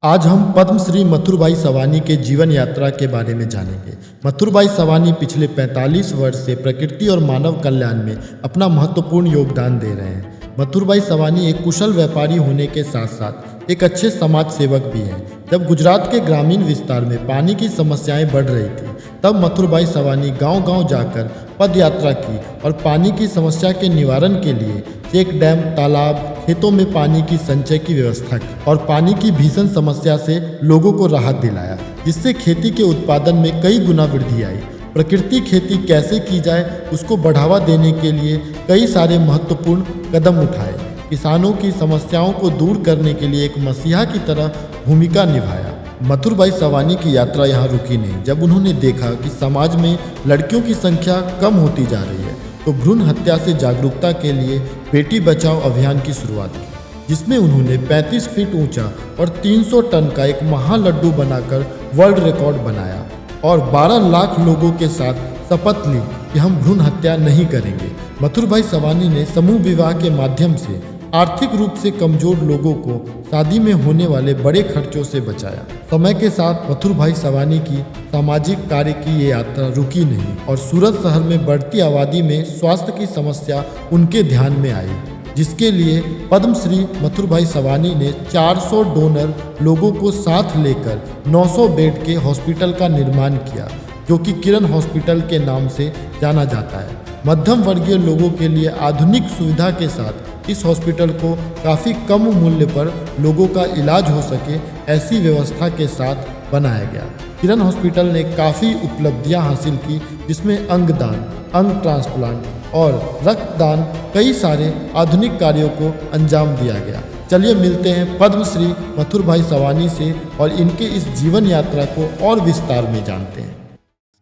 आज हम पद्मश्री मथुरभाई सवानी के जीवन यात्रा के बारे में जानेंगे। मथुरभाई सवानी पिछले 45 वर्ष से प्रकृति और मानव कल्याण में अपना महत्वपूर्ण योगदान दे रहे हैं। मथुरभाई सवानी एक कुशल व्यापारी होने के साथ साथ एक अच्छे समाज सेवक भी हैं। जब गुजरात के ग्रामीण विस्तार में पानी की समस्याएं बढ़ रही थी, तब मथुरभाई सवानी गांव-गांव जाकर पद यात्रा की और पानी की समस्या के निवारण के लिए चेक डैम, तालाब, खेतों में पानी की संचय की व्यवस्था की और पानी की भीषण समस्या से लोगों को राहत दिलाया, जिससे खेती के उत्पादन में कई गुना वृद्धि आई। प्रकृति खेती कैसे की जाए, उसको बढ़ावा देने के लिए कई सारे महत्वपूर्ण कदम उठाए। किसानों की समस्याओं को दूर करने के लिए एक मसीहा की तरह भूमिका निभाया। मथुरभाई सवानी की यात्रा यहाँ रुकी नहीं। जब उन्होंने देखा कि समाज में लड़कियों की संख्या कम होती जा रही है, तो भ्रूण हत्या से जागरूकता के लिए बेटी बचाओ अभियान की शुरुआत की, जिसमें उन्होंने 35 फीट ऊंचा और 300 टन का एक महालड्डू बनाकर वर्ल्ड रिकॉर्ड बनाया और 12 लाख लोगों के साथ शपथ ली कि हम भ्रूण हत्या नहीं करेंगे। मथुरभाई सवानी ने समूह विवाह के माध्यम से आर्थिक रूप से कमजोर लोगों को शादी में होने वाले बड़े खर्चों से बचाया। समय के साथ मथुरभाई सवानी की सामाजिक कार्य की ये यात्रा रुकी नहीं और सूरत शहर में बढ़ती आबादी में स्वास्थ्य की समस्या उनके ध्यान में आई, जिसके लिए पद्मश्री मथुरभाई सवानी ने 400 डोनर लोगों को साथ लेकर 900 बेड के हॉस्पिटल का निर्माण किया, जो कि किरण हॉस्पिटल के नाम से जाना जाता है। मध्यम वर्गीय लोगों के लिए आधुनिक सुविधा के साथ इस हॉस्पिटल को काफ़ी कम मूल्य पर लोगों का इलाज हो सके, ऐसी व्यवस्था के साथ बनाया गया। किरण हॉस्पिटल ने काफ़ी उपलब्धियां हासिल की, जिसमें अंगदान, अंग ट्रांसप्लांट और रक्तदान, कई सारे आधुनिक कार्यों को अंजाम दिया गया। चलिए मिलते हैं पद्मश्री मथुरभाई सवानी से और इनके इस जीवन यात्रा को और विस्तार में जानते हैं।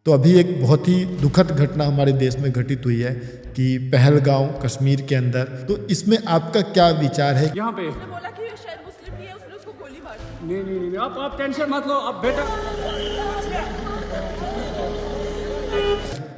तो अभी एक बहुत ही दुखद घटना हमारे देश में घटित हुई है कि पहलगांव कश्मीर के अंदर, तो इसमें आपका क्या विचार है? यहाँ पे उसने बोला कि ये शायद मुस्लिम ही है, उसने उसको गोली मार दी। नहीं, आप टेंशन मत लो। अब बेटा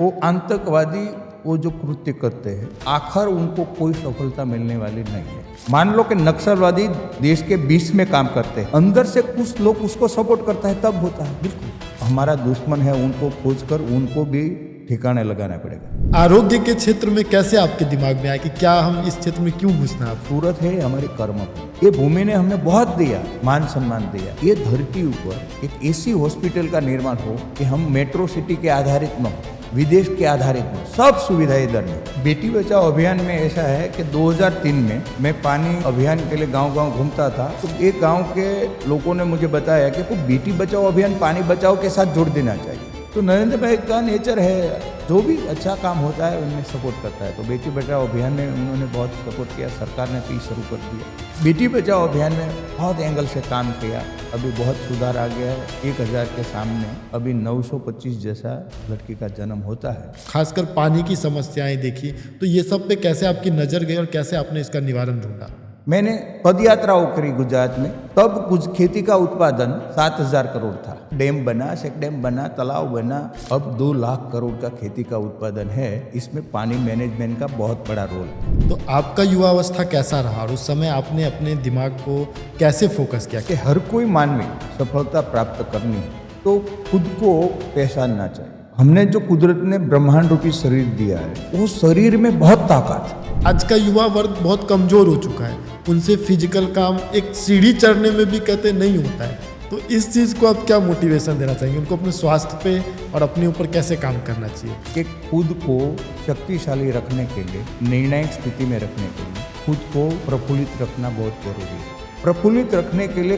वो आतंकवादी वो जो कृत्य करते हैं, आखिर उनको कोई सफलता मिलने वाली नहीं है। मान लो कि नक्सलवादी देश के बीच में काम करते हैं, अंदर से कुछ लोग उसको सपोर्ट करता है, तब होता है। बिल्कुल हमारा दुश्मन है, उनको खोजकर उनको भी ठिकाने लगाना पड़ेगा। आरोग्य के क्षेत्र में कैसे आपके दिमाग में आया कि क्या हम इस क्षेत्र में क्यों घुसना है? सूरत है हमारी कर्म। ये भूमि ने हमें बहुत दिया, मान सम्मान दिया। ये धरती ऊपर एक ऐसी हॉस्पिटल का निर्माण हो कि हम मेट्रो सिटी के आधारित न हो, विदेश के आधारित में सब सुविधाएं इधर में। बेटी बचाओ अभियान में ऐसा है कि 2003 में मैं पानी अभियान के लिए गांव-गांव घूमता था, तो एक गांव के लोगों ने मुझे बताया कि वो बेटी बचाओ अभियान पानी बचाओ के साथ जोड़ देना चाहिए। तो नरेंद्र भाई का नेचर है, जो भी अच्छा काम होता है उनमें सपोर्ट करता है। तो बेटी बचाओ अभियान में उन्होंने बहुत सपोर्ट किया, सरकार ने भी शुरू कर दिया। बेटी बचाओ अभियान में बहुत एंगल से काम किया, अभी बहुत सुधार आ गया है। 1000 के सामने अभी 925 जैसा लड़की का जन्म होता है। खासकर पानी की समस्याएं देखी, तो ये सब पे कैसे आपकी नज़र गई और कैसे आपने इसका निवारण ढूंढा? मैंने पद यात्राओं करी गुजरात में, तब कुछ खेती का उत्पादन 7000 करोड़ था। डैम बना, चेक डैम बना, तालाब बना, अब 2 लाख करोड़ का खेती का उत्पादन है। इसमें पानी मैनेजमेंट का बहुत बड़ा रोल है। तो आपका युवा अवस्था कैसा रहा और उस समय आपने अपने दिमाग को कैसे फोकस किया? कि हर कोई मानवी सफलता प्राप्त करनी है तो खुद को पहचानना चाहिए। हमने जो कुदरत ने ब्रह्मांड रूपी शरीर दिया है, वो शरीर में बहुत ताकत है। आज का युवा वर्ग बहुत कमज़ोर हो चुका है, उनसे फिजिकल काम एक सीढ़ी चढ़ने में भी कहते नहीं होता है। तो इस चीज़ को आप क्या मोटिवेशन देना चाहेंगे उनको, अपने स्वास्थ्य पे और अपने ऊपर कैसे काम करना चाहिए? कि खुद को शक्तिशाली रखने के लिए, निर्णायक स्थिति में रखने के लिए खुद को प्रफुल्लित रखना बहुत जरूरी है। प्रफुल्लित रखने के लिए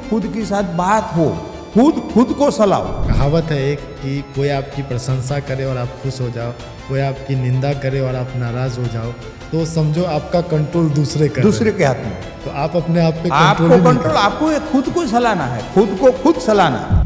खुद के साथ बात हो, खुद को सलाहो। कहावत है एक कि कोई आपकी प्रशंसा करे और आप खुश हो जाओ, कोई आपकी निंदा करे और आप नाराज हो जाओ, तो समझो आपका कंट्रोल दूसरे के हाथ में। तो आप अपने आप पे आपको कंट्रोल, आपको खुद को सलाहना है, खुद को खुद सलाहना है।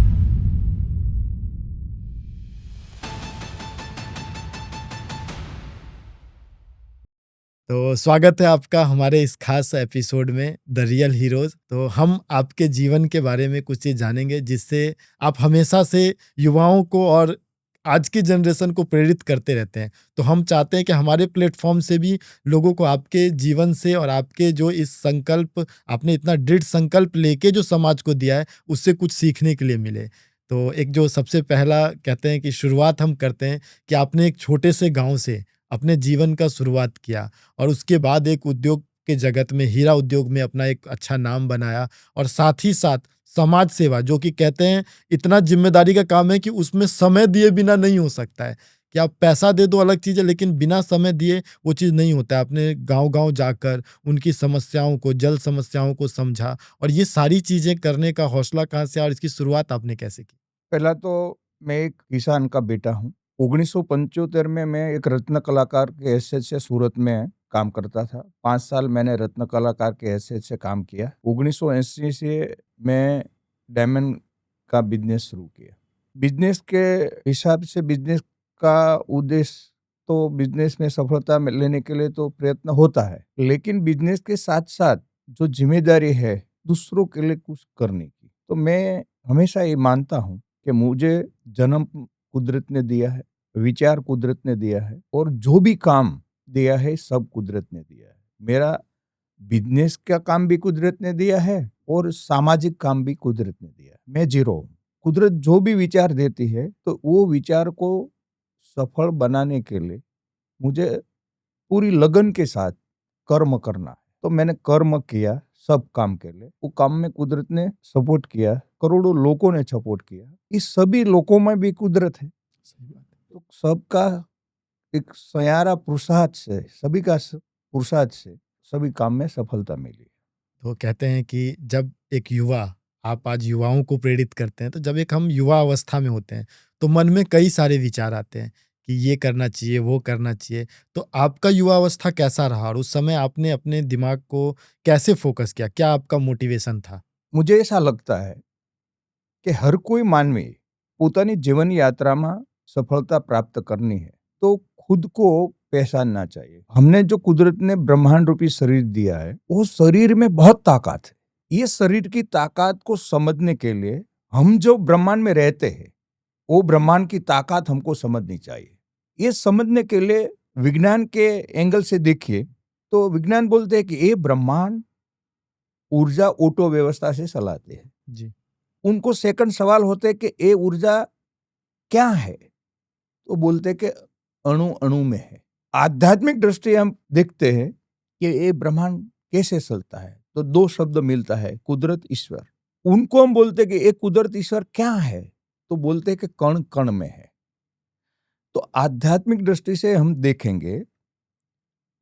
तो स्वागत है आपका हमारे इस खास एपिसोड में द रियल हीरोज। तो हम आपके जीवन के बारे में कुछ चीज़ जानेंगे, जिससे आप हमेशा से युवाओं को और आज की जनरेशन को प्रेरित करते रहते हैं। तो हम चाहते हैं कि हमारे प्लेटफ़ॉर्म से भी लोगों को आपके जीवन से और आपके जो इस संकल्प आपने इतना दृढ़ संकल्प लेके जो समाज को दिया है, उससे कुछ सीखने के लिए मिले। तो एक जो सबसे पहला कहते हैं कि शुरुआत हम करते हैं कि आपने एक छोटे से गाँव से अपने जीवन का शुरुआत किया और उसके बाद एक उद्योग के जगत में, हीरा उद्योग में अपना एक अच्छा नाम बनाया और साथ ही साथ समाज सेवा जो कि कहते हैं इतना ज़िम्मेदारी का काम है कि उसमें समय दिए बिना नहीं हो सकता है, कि आप पैसा दे दो अलग चीज़ है, लेकिन बिना समय दिए वो चीज़ नहीं होता है। आपने गाँव-गाँव जाकर उनकी समस्याओं को, जल समस्याओं को समझा और ये सारी चीज़ें करने का हौसला कहाँ से आया और इसकी शुरुआत आपने कैसे की? पहला तो मैं एक किसान का बेटा हूँ। 1975 में मैं एक रत्न कलाकार के हैसियत से सूरत में काम करता था। 5 साल मैंने रत्न कलाकार के हैसियत से काम किया। 1980 से मैं डायमंड का बिज़नेस शुरू किया। बिज़नेस के हिसाब से बिज़नेस का उद्देश्य तो बिज़नेस में सफलता लेने के लिए तो प्रयत्न होता है। लेकिन बिज़नेस के साथ-साथ जो ज़िम्मेदारी है दूसरों के लिए कुछ करने की, तो मैं हमेशा ये मानता हूँ कि मुझे जन्म कुदरत ने दिया है, विचार कुदरत ने दिया है और जो भी काम दिया है सब कुदरत ने दिया है। मेरा बिजनेस का काम भी कुदरत ने दिया है और सामाजिक काम भी कुदरत ने दिया है। मैं जीरो हूँ। कुदरत जो भी विचार देती है तो वो विचार को सफल बनाने के लिए मुझे पूरी लगन के साथ कर्म करना है। तो मैंने कर्म किया सब काम के लिए। वो काम में कुदरत ने सपोर्ट किया, करोड़ों लोगों ने सपोर्ट किया। इस सभी लोगों में भी कुदरत है। तो सबका एक सयारा पुरुषार्थ से, सभी का पुरुषार्थ से सभी काम में सफलता मिली। तो कहते हैं कि जब एक युवा आप आज युवाओं को प्रेरित करते हैं, तो जब एक हम युवा अवस्था में होते हैं, तो मन में कई सारे विचार आते हैं कि ये करना चाहिए, वो करना चाहिए। तो आपका युवा अवस्था कैसा रहा और उस समय आपने अपने दिमाग को कैसे फ़ोकस किया? क्या आपका मोटिवेशन था? मुझे ऐसा लगता है कि हर કોઈ માનવી પોતાની જીવન યાત્રામાં સફળતા પ્રાપ્ત કરनी है तो खुद को पहचानना चाहिए। हमने जो कुदरत ने ब्रह्मांड रूपी शरीर दिया है वो शरीर में बहुत ताकत है। ये शरीर की ताकत को समझने के लिए हम जो ब्रह्मांड में रहते हैं वो ब्रह्मांड की ताकत हमको समझनी चाहिए। ये समझने के लिए विज्ञान के एंगल से देखिए तो विज्ञान बोलते हैं कि ये ब्रह्मांड ऊर्जा ऑटो व्यवस्था से चलाते हैं। जी। उनको सेकंड सवाल होते हैं कि ये ऊर्जा क्या है, तो बोलते हैं कि अणु अणु में है। आध्यात्मिक दृष्टि हम देखते हैं कि ये ब्रह्मांड कैसे चलता है, तो दो शब्द मिलता है, कुदरत ईश्वर। उनको हम बोलते हैं कि ये कुदरत ईश्वर क्या है, तो बोलते हैं कि कण कण में है। तो आध्यात्मिक दृष्टि से हम देखेंगे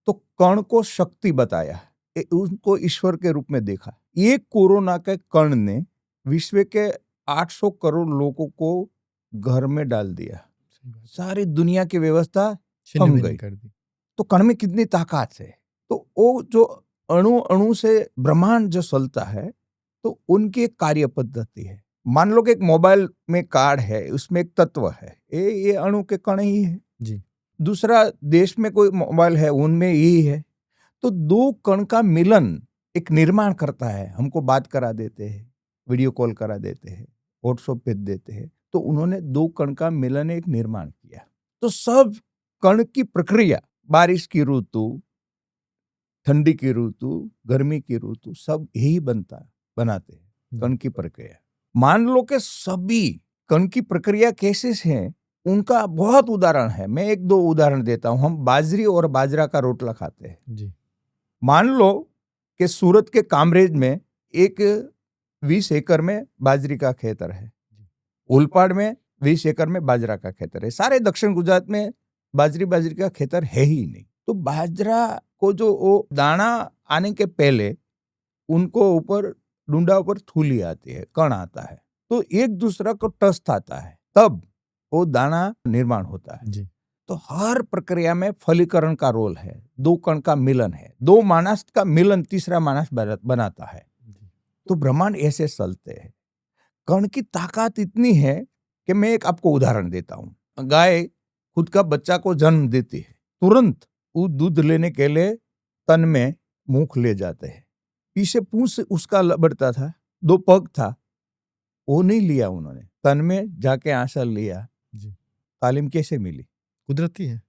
तो कण को शक्ति बताया है, उनको ईश्वर के रूप में देखा। ये कोरोना के कण ने विश्व के 800 करोड़ लोगों को घर में डाल दिया। सारी दुनिया की व्यवस्था थम गई। कर दी। तो कण में कितनी ताकत है। तो वो जो अणु अणु से ब्रह्मांड जो चलता है तो उनकी एक कार्य पद्धति है। मान लो कि एक मोबाइल में कार्ड है, उसमें एक तत्व है, ये अणु के कण ही है। जी। दूसरा देश में कोई मोबाइल है, उनमें यही है। तो दो कण का मिलन एक निर्माण करता है। हमको बात करा देते हैं, वीडियो कॉल करा देते हैं, व्हाट्सएप भेज देते हैं। तो उन्होंने दो कण का मिलन एक निर्माण किया। तो सब कण की प्रक्रिया, बारिश की ऋतु, ठंडी की ऋतु, गर्मी की ऋतु, सब यही बनाते हैं कण की प्रक्रिया। मान लो कि सभी कण की प्रक्रिया कैसे है, उनका बहुत उदाहरण है। मैं एक दो उदाहरण देता हूं। हम बाजरी और बाजरा का रोटला खाते हैं। जी। मान लो कि सूरत के कामरेज में एक 20 एकड़ में बाजरी का खेतर है, ओलपाड़ में 20 एकड़ में बाजरा का खेतर है। सारे दक्षिण गुजरात में बाजरी का खेतर है ही नहीं। तो बाजरा को जो वो दाना आने के पहले उनको ऊपर डूंडा ऊपर थूली आती है, कण आता है, तो एक दूसरा को टच आता है, तब वो दाना निर्माण होता है। जी। तो हर प्रक्रिया में फलीकरण का रोल है, दो कण का मिलन है, दो मानस का मिलन तीसरा मानस बनाता है। तो ब्रह्मांड ऐसे चलते हैं। कण की ताकत इतनी है कि मैं एक आपको उदाहरण देता हूं। गाय खुद का बच्चा को जन्म देती है, तुरंत वो दूध लेने के लिए तन में मुंह ले जाते हैं। पीछे पूंछ उसका बढ़ता था, 2 पग था, वो नहीं लिया उन्होंने, तन में जाके आंसर लिया। जी। तालीम कैसे मिली? कुदरती है।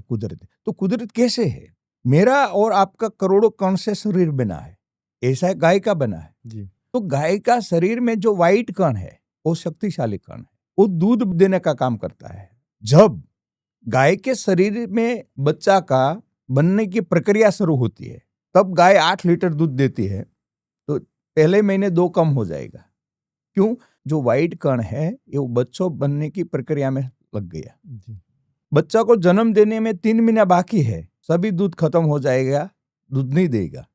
कुदरत। तो कुदरत कैसे है? मेरा और आपका करोड़ों कण से शरीर बना है, ऐसा गाय का बना है। जी। तो गाय का शरीर में जो व्हाइट कण है वो शक्तिशाली कण है, वो दूध देने का काम करता है। जब गाय के शरीर में बच्चा का बनने की प्रक्रिया शुरू होती है, तब गाय 8 लीटर दूध देती है, तो पहले महीने 2 कम हो जाएगा। क्यों? जो व्हाइट कण है ये वो बच्चों बनने की प्रक्रिया में लग गया। जी। बच्चा को जन्म देने में 3 महीना बाकी है, सभी दूध खत्म हो जाएगा, दूध नहीं देगा,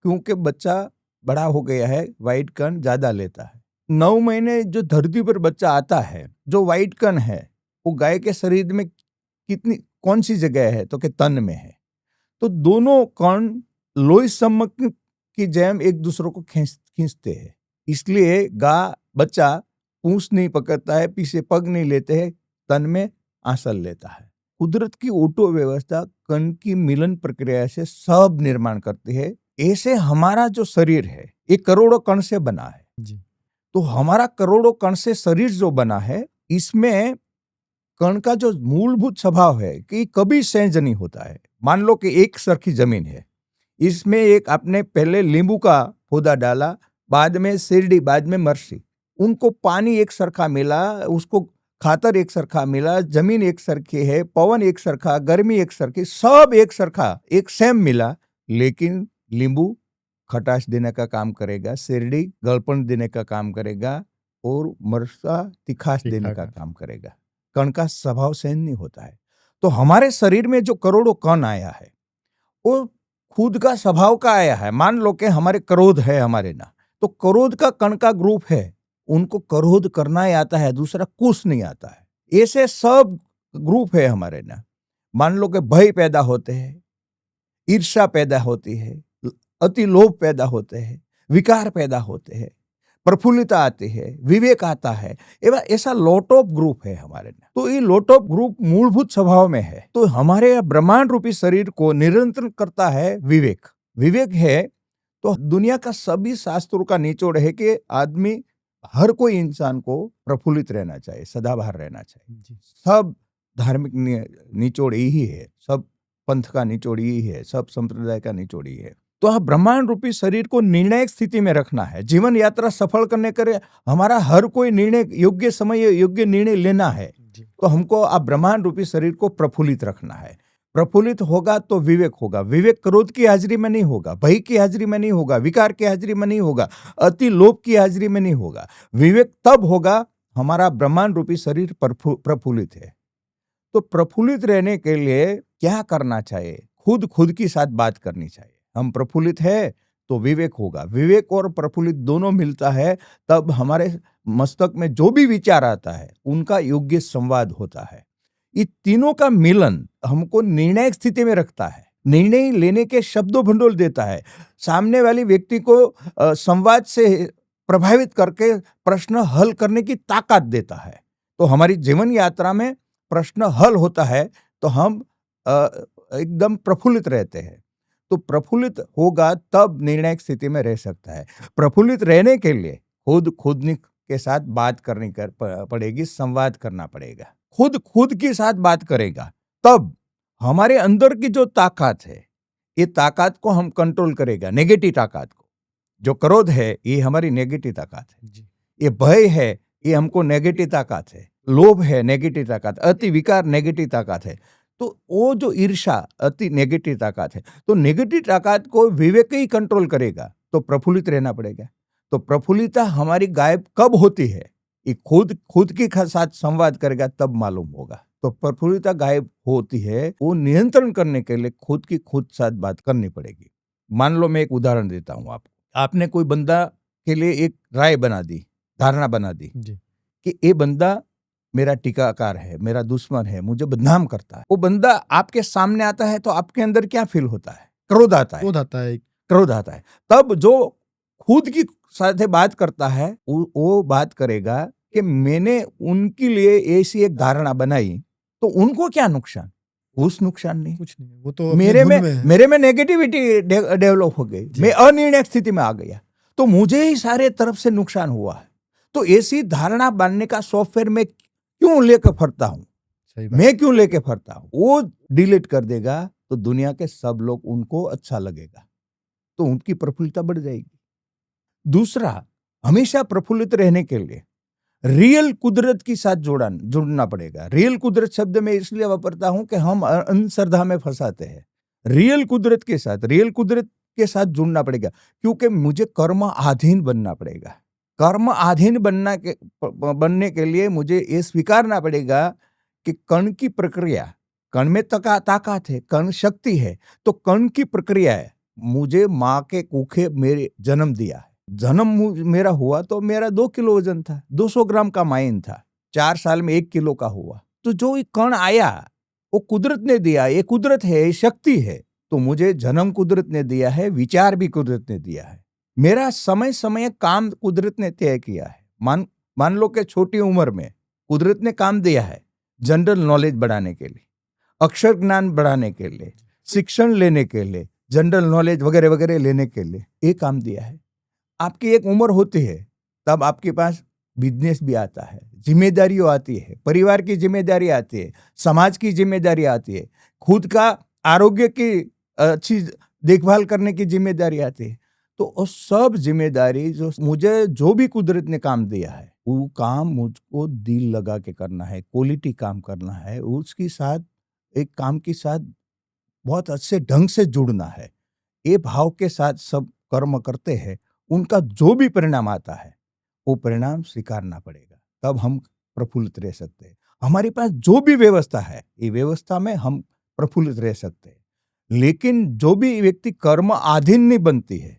क्योंकि बच्चा बड़ा हो गया है, व्हाइट कण ज्यादा लेता है। 9 महीने जो धरती पर बच्चा आता है, जो व्हाइट कण है वो गाय के शरीर में कौन सी जगह है? तो कि तन में है। तो दोनों कण लोई सम्मक की जैम एक दूसरे को खींचते हैं, इसलिए बच्चा पूंछ नहीं पकड़ता है, पीछे पग नहीं लेते हैं, तन में आंचल लेता है। कुदरत की ऑटो व्यवस्था कण की मिलन प्रक्रिया से सब निर्माण करती है। ऐसे हमारा जो शरीर है ये करोड़ों कण से बना है। जी। तो हमारा करोड़ों कण से शरीर जो बना है, इसमें कण का जो मूलभूत स्वभाव है कि कभी चेंज नहीं होता है। मान लो कि एक सरखी जमीन है, इसमें एक आपने पहले नींबू का पौधा डाला, बाद में शिरडी, बाद में मर्सी, उनको पानी एक सरखा मिला, उसको खातर एक सरखा मिला, जमीन एक सरखी है, पवन एक सरखा, गर्मी एक सरखी, सब एक सरखा, एक सेम मिला, लेकिन नींबू खटास देने का काम करेगा, शिरडी गलपन देने का काम करेगा और मरसा तिखास देने का काम करेगा। कण का स्वभाव सेम नहीं होता है। तो हमारे शरीर में जो करोड़ों कण आया है वो खुद का स्वभाव का आया है। मान लो कि हमारे क्रोध है हमारे ना, तो क्रोध का कण का ग्रुप है, उनको क्रोध करना ही आता है, दूसरा कुछ नहीं आता है। ऐसे सब ग्रुप है हमारे ना। मान लो कि भय पैदा होते हैं, ईर्ष्या पैदा होती है, अति लोभ पैदा होते हैं, विकार पैदा होते हैं, प्रफुल्लता आती है, विवेक आता है, एवं ऐसा लॉट ऑफ ग्रुप है हमारे में। तो ये लॉट ऑफ ग्रुप मूलभूत स्वभाव में है। तो हमारे ब्रह्मांड रूपी शरीर को नियंत्रण करता है विवेक। विवेक है तो दुनिया का सभी शास्त्रों का निचोड़ है कि आदमी, हर कोई इंसान को प्रफुल्लित रहना चाहिए, सदाबहार रहना चाहिए। सब धार्मिक निचोड़ यही है, सब पंथ का निचोड़ यही है, सब संप्रदाय का निचोड़ यही है। तो आप ब्रह्मांड रूपी शरीर को निर्णायक स्थिति में रखना है। जीवन यात्रा सफल करने के लिए हमारा हर कोई निर्णय योग्य समय योग्य निर्णय लेना है। तो हमको आप ब्रह्मांड रूपी शरीर को प्रफुल्लित रखना है। प्रफुल्लित होगा तो विवेक होगा। विवेक क्रोध की हाजिरी में नहीं होगा, भय की हाजिरी में नहीं होगा, विकार की हाजिरी में नहीं होगा, अति लोभ की हाजिरी में नहीं होगा। विवेक तब होगा हमारा ब्रह्मांड रूपी शरीर प्रफुल्लित है। तो प्रफुल्लित रहने के लिए क्या करना चाहिए? खुद की साथ बात करनी चाहिए। हम प्रफुल्लित है तो विवेक होगा। विवेक और प्रफुल्लित दोनों मिलता है, तब हमारे मस्तक में जो भी विचार आता है उनका योग्य संवाद होता है। ये तीनों का मिलन हमको निर्णायक स्थिति में रखता है, निर्णय लेने के शब्दों भंडोल देता है, सामने वाले व्यक्ति को संवाद से प्रभावित करके प्रश्न हल करने की ताकत देता है। तो हमारी जीवन यात्रा में प्रश्न हल होता है तो हम एकदम प्रफुल्लित रहते हैं। तो प्रफुल्लित होगा तब निर्णायक स्थिति में रह सकता है। प्रफुल्लित रहने के लिए खुद के साथ बात करनी पड़ेगी, संवाद करना पड़ेगा। खुद के साथ बात करेगा तब हमारे अंदर की जो ताकत है, ये ताकत को हम कंट्रोल करेगा। नेगेटिव ताकत को, जो क्रोध है ये हमारी नेगेटिव ताकत है, ये भय है ये हमको नेगेटिव ताकत है, लोभ है नेगेटिव ताकत, अति विकार नेगेटिव ताकत है। तो वो जो ईर्ष्या अति नेगेटिव ताकत है, तो नेगेटिव ताकत को विवेक ही कंट्रोल करेगा। तो प्रफुल्लित रहना पड़ेगा। तो प्रफुल्लता हमारी गायब कब होती है? ये खुद के साथ संवाद करेगा तब मालूम होगा। तो प्रफुल्लता गायब होती है, वो नियंत्रण करने के लिए खुद साथ बात करनी पड़ेगी। मान लो मैं एक उदाहरण देता हूँ आपको। आपने कोई बंदा के लिए एक राय बना दी, धारणा बना दी कि ये बंदा मेरा टीकाकार है, मेरा दुश्मन है, मुझे बदनाम करता है। वो बंदा आपके सामने आता है तो आपके अंदर क्या फील होता है? क्रोध आता है। तब जो खुद की साथ बात करता है वो बात करेगा कि मैंने उनके लिए ऐसी एक धारणा बनाई, तो उनको क्या नुकसान? कुछ नुकसान नहीं, कुछ नहीं। वो तो मेरे में नेगेटिविटी डेवलप हो गई, मैं अनिर्णायक स्थिति में आ गया, तो मुझे ही सारे तरफ से नुकसान हुआ है। तो ऐसी धारणा बनने का सॉफ्टवेयर में क्यों लेकर फरता हूं? सही बात। मैं क्यों लेके फिरता हूँ, वो डिलीट कर देगा तो दुनिया के सब लोग उनको अच्छा लगेगा, तो उनकी प्रफुल्लता बढ़ जाएगी। दूसरा, हमेशा प्रफुल्लित रहने के लिए रियल कुदरत के साथ जुड़ना पड़ेगा। रियल कुदरत शब्द मैं इसलिए वापरता हूं कि हम अंधश्रद्धा में फंसाते हैं। रियल कुदरत के साथ जुड़ना पड़ेगा, क्योंकि मुझे कर्म अधीन बनना पड़ेगा। कर्म अधीन बनने के लिए मुझे ये स्वीकारना पड़ेगा कि कण की प्रक्रिया, कण में ताकत है, कण शक्ति है, तो कण की प्रक्रिया है। मुझे माँ के कुखे मेरे जन्म दिया है। जन्म मेरा हुआ तो मेरा 2 किलो वजन था, 200 ग्राम का माइन था, 4 साल में 1 किलो का हुआ। तो जो ये कण आया वो कुदरत ने दिया, ये कुदरत है, ये शक्ति है। तो मुझे जन्म कुदरत ने दिया है, विचार भी कुदरत ने दिया है। मेरा समय समय काम कुदरत ने तय किया है। मान लो कि छोटी उम्र में कुदरत ने काम दिया है जनरल नॉलेज बढ़ाने के लिए, अक्षर ज्ञान बढ़ाने के लिए, शिक्षण लेने के लिए, जनरल नॉलेज वगैरह वगैरह लेने के लिए ये काम दिया है। आपकी एक उम्र होती है तब आपके पास बिजनेस भी आता है, जिम्मेदारी आती है, परिवार की जिम्मेदारी आती है, समाज की जिम्मेदारी आती है, खुद का आरोग्य की अच्छी देखभाल करने की जिम्मेदारी आती है। तो वो सब जिम्मेदारी जो भी कुदरत ने काम दिया है, वो काम मुझको दिल लगा के करना है, क्वालिटी काम करना है, उसके साथ एक काम के साथ बहुत अच्छे ढंग से जुड़ना है। ये भाव के साथ सब कर्म करते हैं, उनका जो भी परिणाम आता है वो परिणाम स्वीकारना पड़ेगा, तब हम प्रफुल्लित रह सकते हैं। हमारे पास जो भी व्यवस्था है, ये व्यवस्था में हम प्रफुल्लित रह सकते हैं। लेकिन जो भी व्यक्ति कर्म अधीन नहीं बनती है,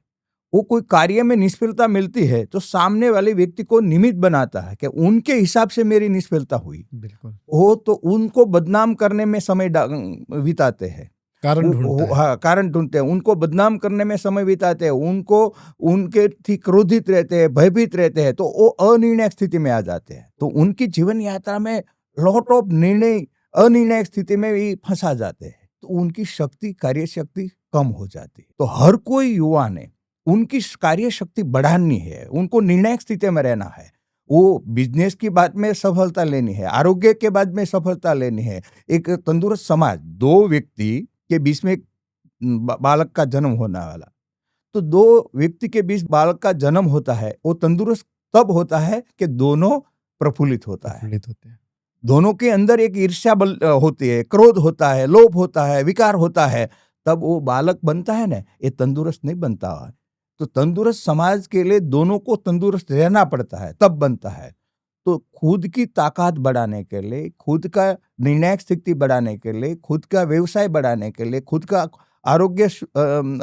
वो कोई कार्य में निष्फलता मिलती है तो सामने वाले व्यक्ति को निमित्त बनाता है कि उनके हिसाब से मेरी निष्फलता हुई। बिल्कुल। वो तो उनको बदनाम करने में समय बिताते हैं, कारण ढूंढते हैं, उनको बदनाम करने में समय बिताते हैं, उनको उनके थी क्रोधित रहते हैं, भयभीत रहते हैं, तो वो अनिर्णायक स्थिति में आ जाते हैं। तो उनकी जीवन यात्रा में लॉट ऑफ अनिर्णायक स्थिति में भी फंसा जाते हैं, तो उनकी शक्ति, कार्य शक्ति कम हो जाती है। तो हर कोई युवा ने उनकी कार्य शक्ति बढ़ानी है, उनको निर्णायक स्थिति में रहना है। वो बिजनेस की बात में सफलता लेनी है, आरोग्य के बाद में सफलता लेनी है। एक तंदुरुस्त समाज, 2 व्यक्ति के बीच में बालक का जन्म होने वाला, तो 2 व्यक्ति के बीच बालक का जन्म होता है, वो तंदुरुस्त तब होता है कि दोनों प्रफुल्लित होता है, दोनों के अंदर एक ईर्ष्या होती है, क्रोध होता है, लोभ होता है, विकार होता है, तब वो बालक बनता है ना, ये तंदुरुस्त नहीं बनता है। तो तंदुरुस्त समाज के लिए दोनों को तंदुरुस्त रहना पड़ता है, तब बनता है। तो खुद की ताकत बढ़ाने के लिए, खुद का निर्णायक स्थिति बढ़ाने के लिए, खुद का व्यवसाय बढ़ाने के लिए, खुद का आरोग्य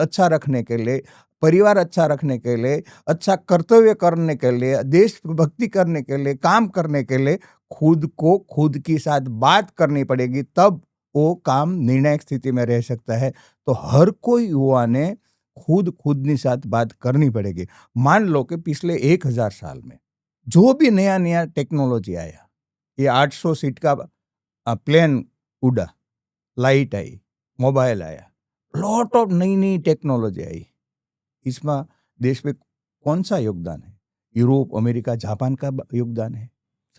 अच्छा रखने के लिए, परिवार अच्छा रखने के लिए, अच्छा कर्तव्य करने के लिए, देशभक्ति करने के लिए, काम करने के लिए खुद को खुद के साथ बात करनी पड़ेगी, तब वो काम निर्णायक स्थिति में रह सकता है। तो हर कोई युवा ने खुद के साथ बात करनी पड़ेगी। मान लो कि पिछले 1000 साल में जो भी नया टेक्नोलॉजी आया, ये 800 सीट का प्लेन उड़ा, लाइट आई, मोबाइल आया, लॉट ऑफ नई टेक्नोलॉजी आई, इसमें देश में कौन सा योगदान है? यूरोप, अमेरिका, जापान का योगदान है।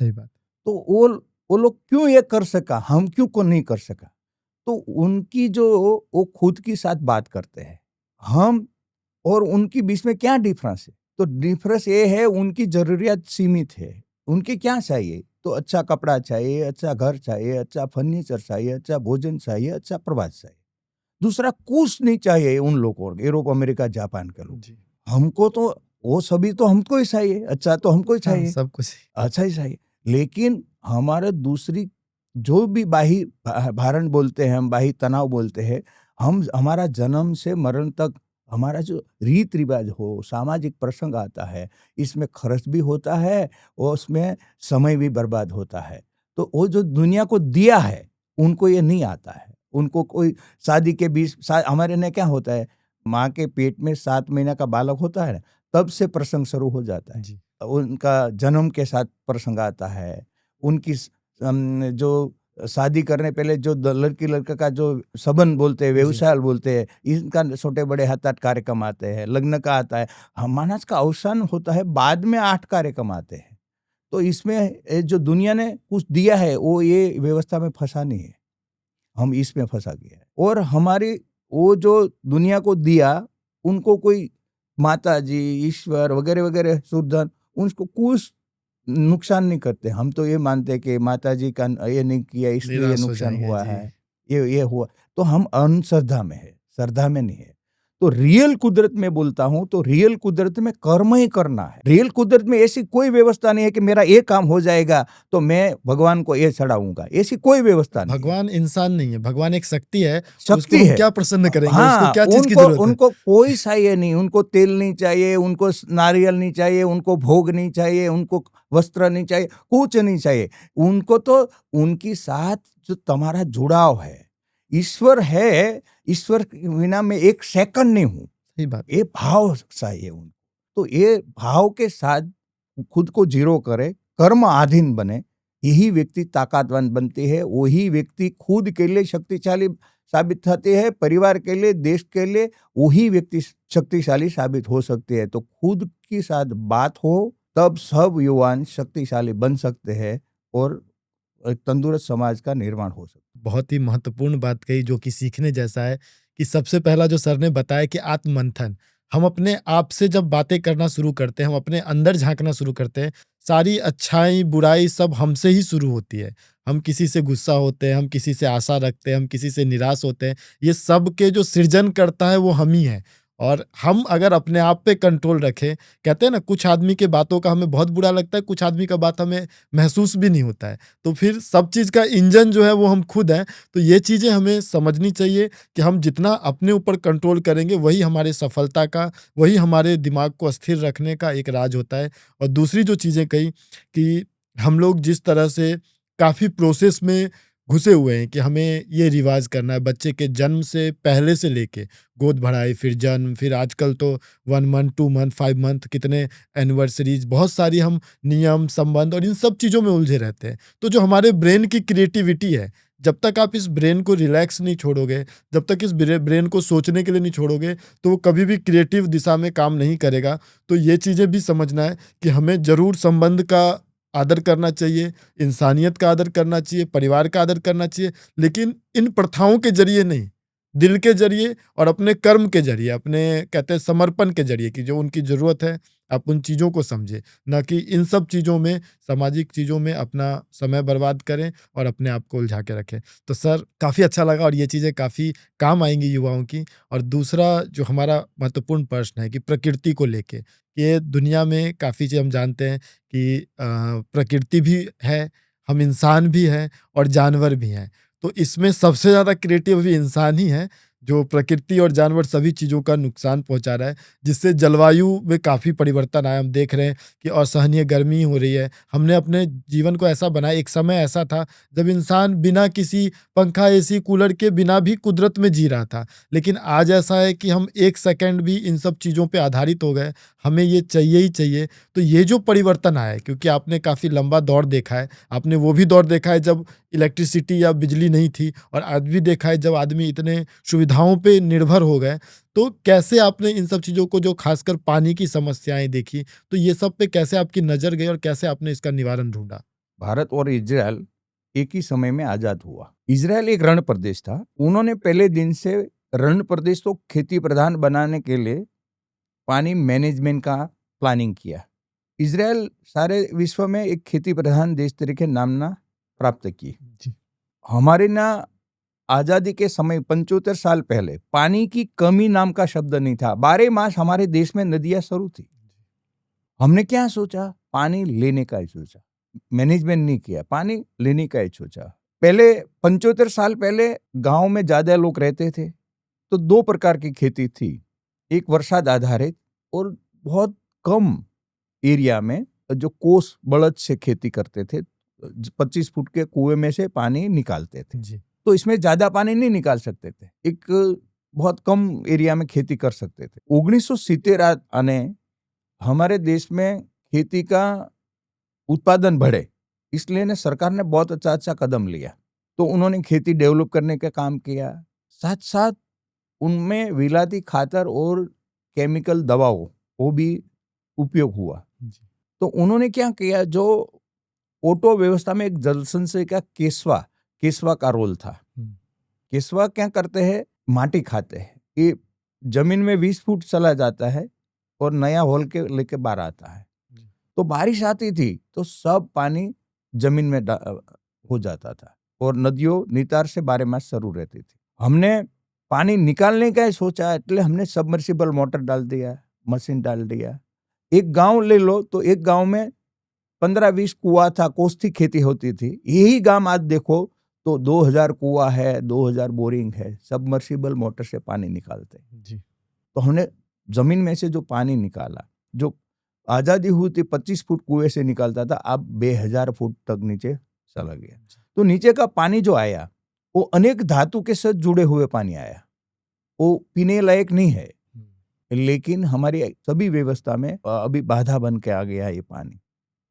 सही बात। तो वो लोग क्यों ये कर सका, हम क्यों को नहीं कर सका? तो उनकी वो खुद की साथ बात करते हैं, हम और उनकी बीच में क्या डिफरेंस है? तो डिफरेंस ये है, उनकी जरूरियात सीमित है। उनके क्या चाहिए? तो अच्छा कपड़ा चाहिए, अच्छा घर चाहिए, अच्छा फर्नीचर चाहिए, अच्छा भोजन चाहिए, अच्छा प्रवास चाहिए। दूसरा कुछ नहीं चाहिए उन लोगों को, यूरोप, अमेरिका, जापान के लोग। हमको तो वो सभी तो हमको ही चाहिए, अच्छा तो हमको ही चाहिए, सब कुछ अच्छा ही चाहिए। लेकिन हमारे दूसरी जो भी बाही भारण बोलते हैं, हम बाही तनाव बोलते हैं, हमारा जन्म से मरण तक हमारा जो रीत रिवाज हो, सामाजिक प्रसंग आता है, इसमें खर्च भी होता है और उसमें समय भी बर्बाद होता है। तो वो जो दुनिया को दिया है उनको ये नहीं आता है। उनको कोई शादी के 20 हमारे ने क्या होता है, माँ के पेट में 7 महीना का बालक होता है, तब से प्रसंग शुरू हो जाता है। उनका जन्म के साथ प्रसंग आता है, उनकी जो शादी करने पहले जो लड़की लड़का का जो संबंध बोलते हैं, व्यवसाय बोलते हैं, इनका छोटे बड़े 7-8 कार्यक्रम आते हैं, लग्न का आता है, मानस का अवसान होता है, बाद में 8 कार्यक्रम आते हैं। तो इसमें जो दुनिया ने कुछ दिया है वो ये व्यवस्था में फंसा नहीं है, हम इसमें फंसा गया है। और हमारी वो जो दुनिया को दिया, उनको कोई माता जी, ईश्वर वगैरह वगैरह सुरधन, उनको कुछ नुकसान नहीं करते। हम तो ये मानते हैं कि माता जी का ये नहीं किया इसलिए ये निराश हो नुकसान जाएंगे हुआ जी। है, ये हुआ। तो हम अंधश्रद्धा में है, श्रद्धा में नहीं है। तो रियल कुदरत में बोलता हूं तो रियल कुदरत में कर्म ही करना है। रियल कुदरत में ऐसी कोई व्यवस्था नहीं है कि मेरा ये काम हो जाएगा तो मैं भगवान को ये चढ़ाऊंगा, ऐसी कोई व्यवस्था नहीं है। भगवान इंसान नहीं है, भगवान एक शक्ति है। शक्ति उसको हम है। क्या प्रसन्न करेंगे, हाँ, उसको क्या चीज की उनको जरूरत है? उनको कोई चाहिए नहीं, उनको तेल नहीं चाहिए, उनको नारियल नहीं चाहिए, उनको भोग नहीं चाहिए, उनको वस्त्र नहीं चाहिए, कुछ नहीं चाहिए। उनको तो उनकी साथ जो तुम्हारा जुड़ाव है, ईश्वर है, ईश्वर के बिना मैं एक सेकंड नहीं हूँ, सही बात। ये भाव चाहिए उनको। तो ये भाव के साथ खुद को जीरो करे, कर्म अधीन बने, यही व्यक्ति ताकतवान बनती है। वही व्यक्ति खुद के लिए शक्तिशाली साबित होते हैं, परिवार के लिए, देश के लिए वही व्यक्ति शक्तिशाली साबित हो सकते हैं। तो खुद के साथ बात हो तब सब युवान शक्तिशाली बन सकते हैं और एक तंदुरुस्त समाज का निर्माण हो सकता है। बहुत ही महत्वपूर्ण बात कही, जो कि सीखने जैसा है कि सबसे पहला जो सर ने बताया कि आत्ममंथन, हम अपने आप से जब बातें करना शुरू करते हैं, हम अपने अंदर झांकना शुरू करते हैं, सारी अच्छाई बुराई सब हमसे ही शुरू होती है। हम किसी से गुस्सा होते हैं, हम किसी से आशा रखते हैं, हम किसी से निराश होते हैं, ये सब के जो सृजन करता है वो हम ही है। और हम अगर अपने आप पे कंट्रोल रखें, कहते हैं ना, कुछ आदमी के बातों का हमें बहुत बुरा लगता है, कुछ आदमी का बात हमें महसूस भी नहीं होता है, तो फिर सब चीज़ का इंजन जो है वो हम खुद हैं। तो ये चीज़ें हमें समझनी चाहिए कि हम जितना अपने ऊपर कंट्रोल करेंगे वही हमारे सफलता का, वही हमारे दिमाग को स्थिर रखने का एक राज होता है। और दूसरी जो चीज़ें कही कि हम लोग जिस तरह से काफ़ी प्रोसेस में घुसे हुए हैं कि हमें ये रिवाज करना है, बच्चे के जन्म से पहले से लेके गोद भराई, फिर जन्म, फिर आजकल तो 1 मंथ, 2 मंथ, 5 मंथ, कितने एनिवर्सरीज, बहुत सारी हम नियम, संबंध और इन सब चीज़ों में उलझे रहते हैं। तो जो हमारे ब्रेन की क्रिएटिविटी है, जब तक आप इस ब्रेन को रिलैक्स नहीं छोड़ोगे, जब तक इस ब्रेन को सोचने के लिए नहीं छोड़ोगे, तो वो कभी भी क्रिएटिव दिशा में काम नहीं करेगा। तो ये चीज़ें भी समझना है कि हमें ज़रूर संबंध का आदर करना चाहिए, इंसानियत का आदर करना चाहिए, परिवार का आदर करना चाहिए, लेकिन इन प्रथाओं के ज़रिए नहीं, दिल के ज़रिए और अपने कर्म के ज़रिए, अपने कहते हैं समर्पण के ज़रिए, कि जो उनकी ज़रूरत है आप उन चीज़ों को समझें, ना कि इन सब चीज़ों में, सामाजिक चीज़ों में अपना समय बर्बाद करें और अपने आप को उलझा के रखें। तो सर, काफ़ी अच्छा लगा और ये चीज़ें काफ़ी काम आएँगी युवाओं की। और दूसरा जो हमारा महत्वपूर्ण प्रश्न है कि प्रकृति को लेके, ये दुनिया में काफ़ी चीज़ हम जानते हैं कि प्रकृति भी है, हम इंसान भी हैं और जानवर भी हैं। तो इसमें सबसे ज़्यादा क्रिएटिव भी इंसान ही है, जो प्रकृति और जानवर सभी चीज़ों का नुकसान पहुंचा रहा है, जिससे जलवायु में काफ़ी परिवर्तन आया। हम देख रहे हैं कि असहनीय गर्मी हो रही है। हमने अपने जीवन को ऐसा बनाया, एक समय ऐसा था जब इंसान बिना किसी पंखा, एसी, कूलर के बिना भी कुदरत में जी रहा था। लेकिन आज ऐसा है कि हम एक सेकंड भी इन सब चीज़ों पे आधारित हो गए, हमें ये चाहिए ही चाहिए। तो ये जो परिवर्तन आया है, क्योंकि आपने काफ़ी लंबा दौर देखा है, आपने वो भी दौर देखा है जब इलेक्ट्रिसिटी या बिजली नहीं थी, और आज भी देखा है जब आदमी इतने सुविधाओं पे निर्भर हो गए। तो कैसे आपने इन सब चीज़ों को, जो खासकर पानी की समस्याएं देखी, तो ये सब पे कैसे आपकी नज़र गई और कैसे आपने इसका निवारण ढूंढा? भारत और इजराइल एक ही समय में आजाद हुआ। इजराइल एक रण प्रदेश था। उन्होंने पहले दिन से रण प्रदेश को खेती प्रधान बनाने के लिए पानी मैनेजमेंट का प्लानिंग किया। इजराइल सारे विश्व में एक खेती प्रधान देश तरीके नामना प्राप्त की। हमारे ना आज़ादी के समय 75 साल पहले पानी की कमी नाम का शब्द नहीं था। 12 मास हमारे देश में नदियां शुरू थी। हमने क्या सोचा? पानी लेने का ही सोचा, मैनेजमेंट नहीं किया, पानी लेने का ही सोचा। पहले 75 साल पहले गांव में ज्यादा लोग रहते थे, तो 2 प्रकार की खेती थी। एक वर्षाद आधारित और बहुत कम एरिया में जो कोस बड़द से खेती करते थे, 25 फुट के कुएं में से पानी निकालते थे जी। तो इसमें ज्यादा पानी नहीं निकाल सकते थे, एक बहुत कम एरिया में खेती कर सकते थे। 1970 आने हमारे देश में खेती का उत्पादन बढ़े, इसलिए ने सरकार ने बहुत अच्छा कदम लिया। तो उन्होंने खेती डेवलप करने का काम किया, साथ साथ उनमें विलायती खातर और केमिकल दवाओं वो भी उपयोग हुआ। तो उन्होंने क्या किया, जो ऑटो व्यवस्था में एक जल संचय का केसवा का रोल था। केसवा क्या करते हैं, माटी खाते हैं, ये जमीन में 20 फुट चला जाता है और नया होल के लेके बाहर आता है। तो बारिश आती थी तो सब पानी जमीन में हो जाता था और नदियों नितार से 12 मास शुरू रहती थी। हमने पानी निकालने का ही सोचा, એટલે हमने सबमर्सिबल मोटर डाल दिया, मशीन डाल दिया। एक गांव ले लो तो एक गांव में 15-20 कुआं था, कोसती खेती होती थी। यही गांव आज देखो तो 2000 कुआं है, 2000 बोरिंग है, सबमर्सिबल मोटर से पानी निकालते हैं जी। तो हमने जमीन में से जो पानी निकाला, जो आज़ादी हुई थी 25 फुट कुएं से निकालता था, अब 2000 फुट तक नीचे चला गया। तो नीचे का पानी जो आया वो अनेक धातु के साथ जुड़े हुए पानी आया, वो पीने लायक नहीं है, लेकिन हमारी सभी व्यवस्था में अभी बाधा बन के आ गया है ये पानी।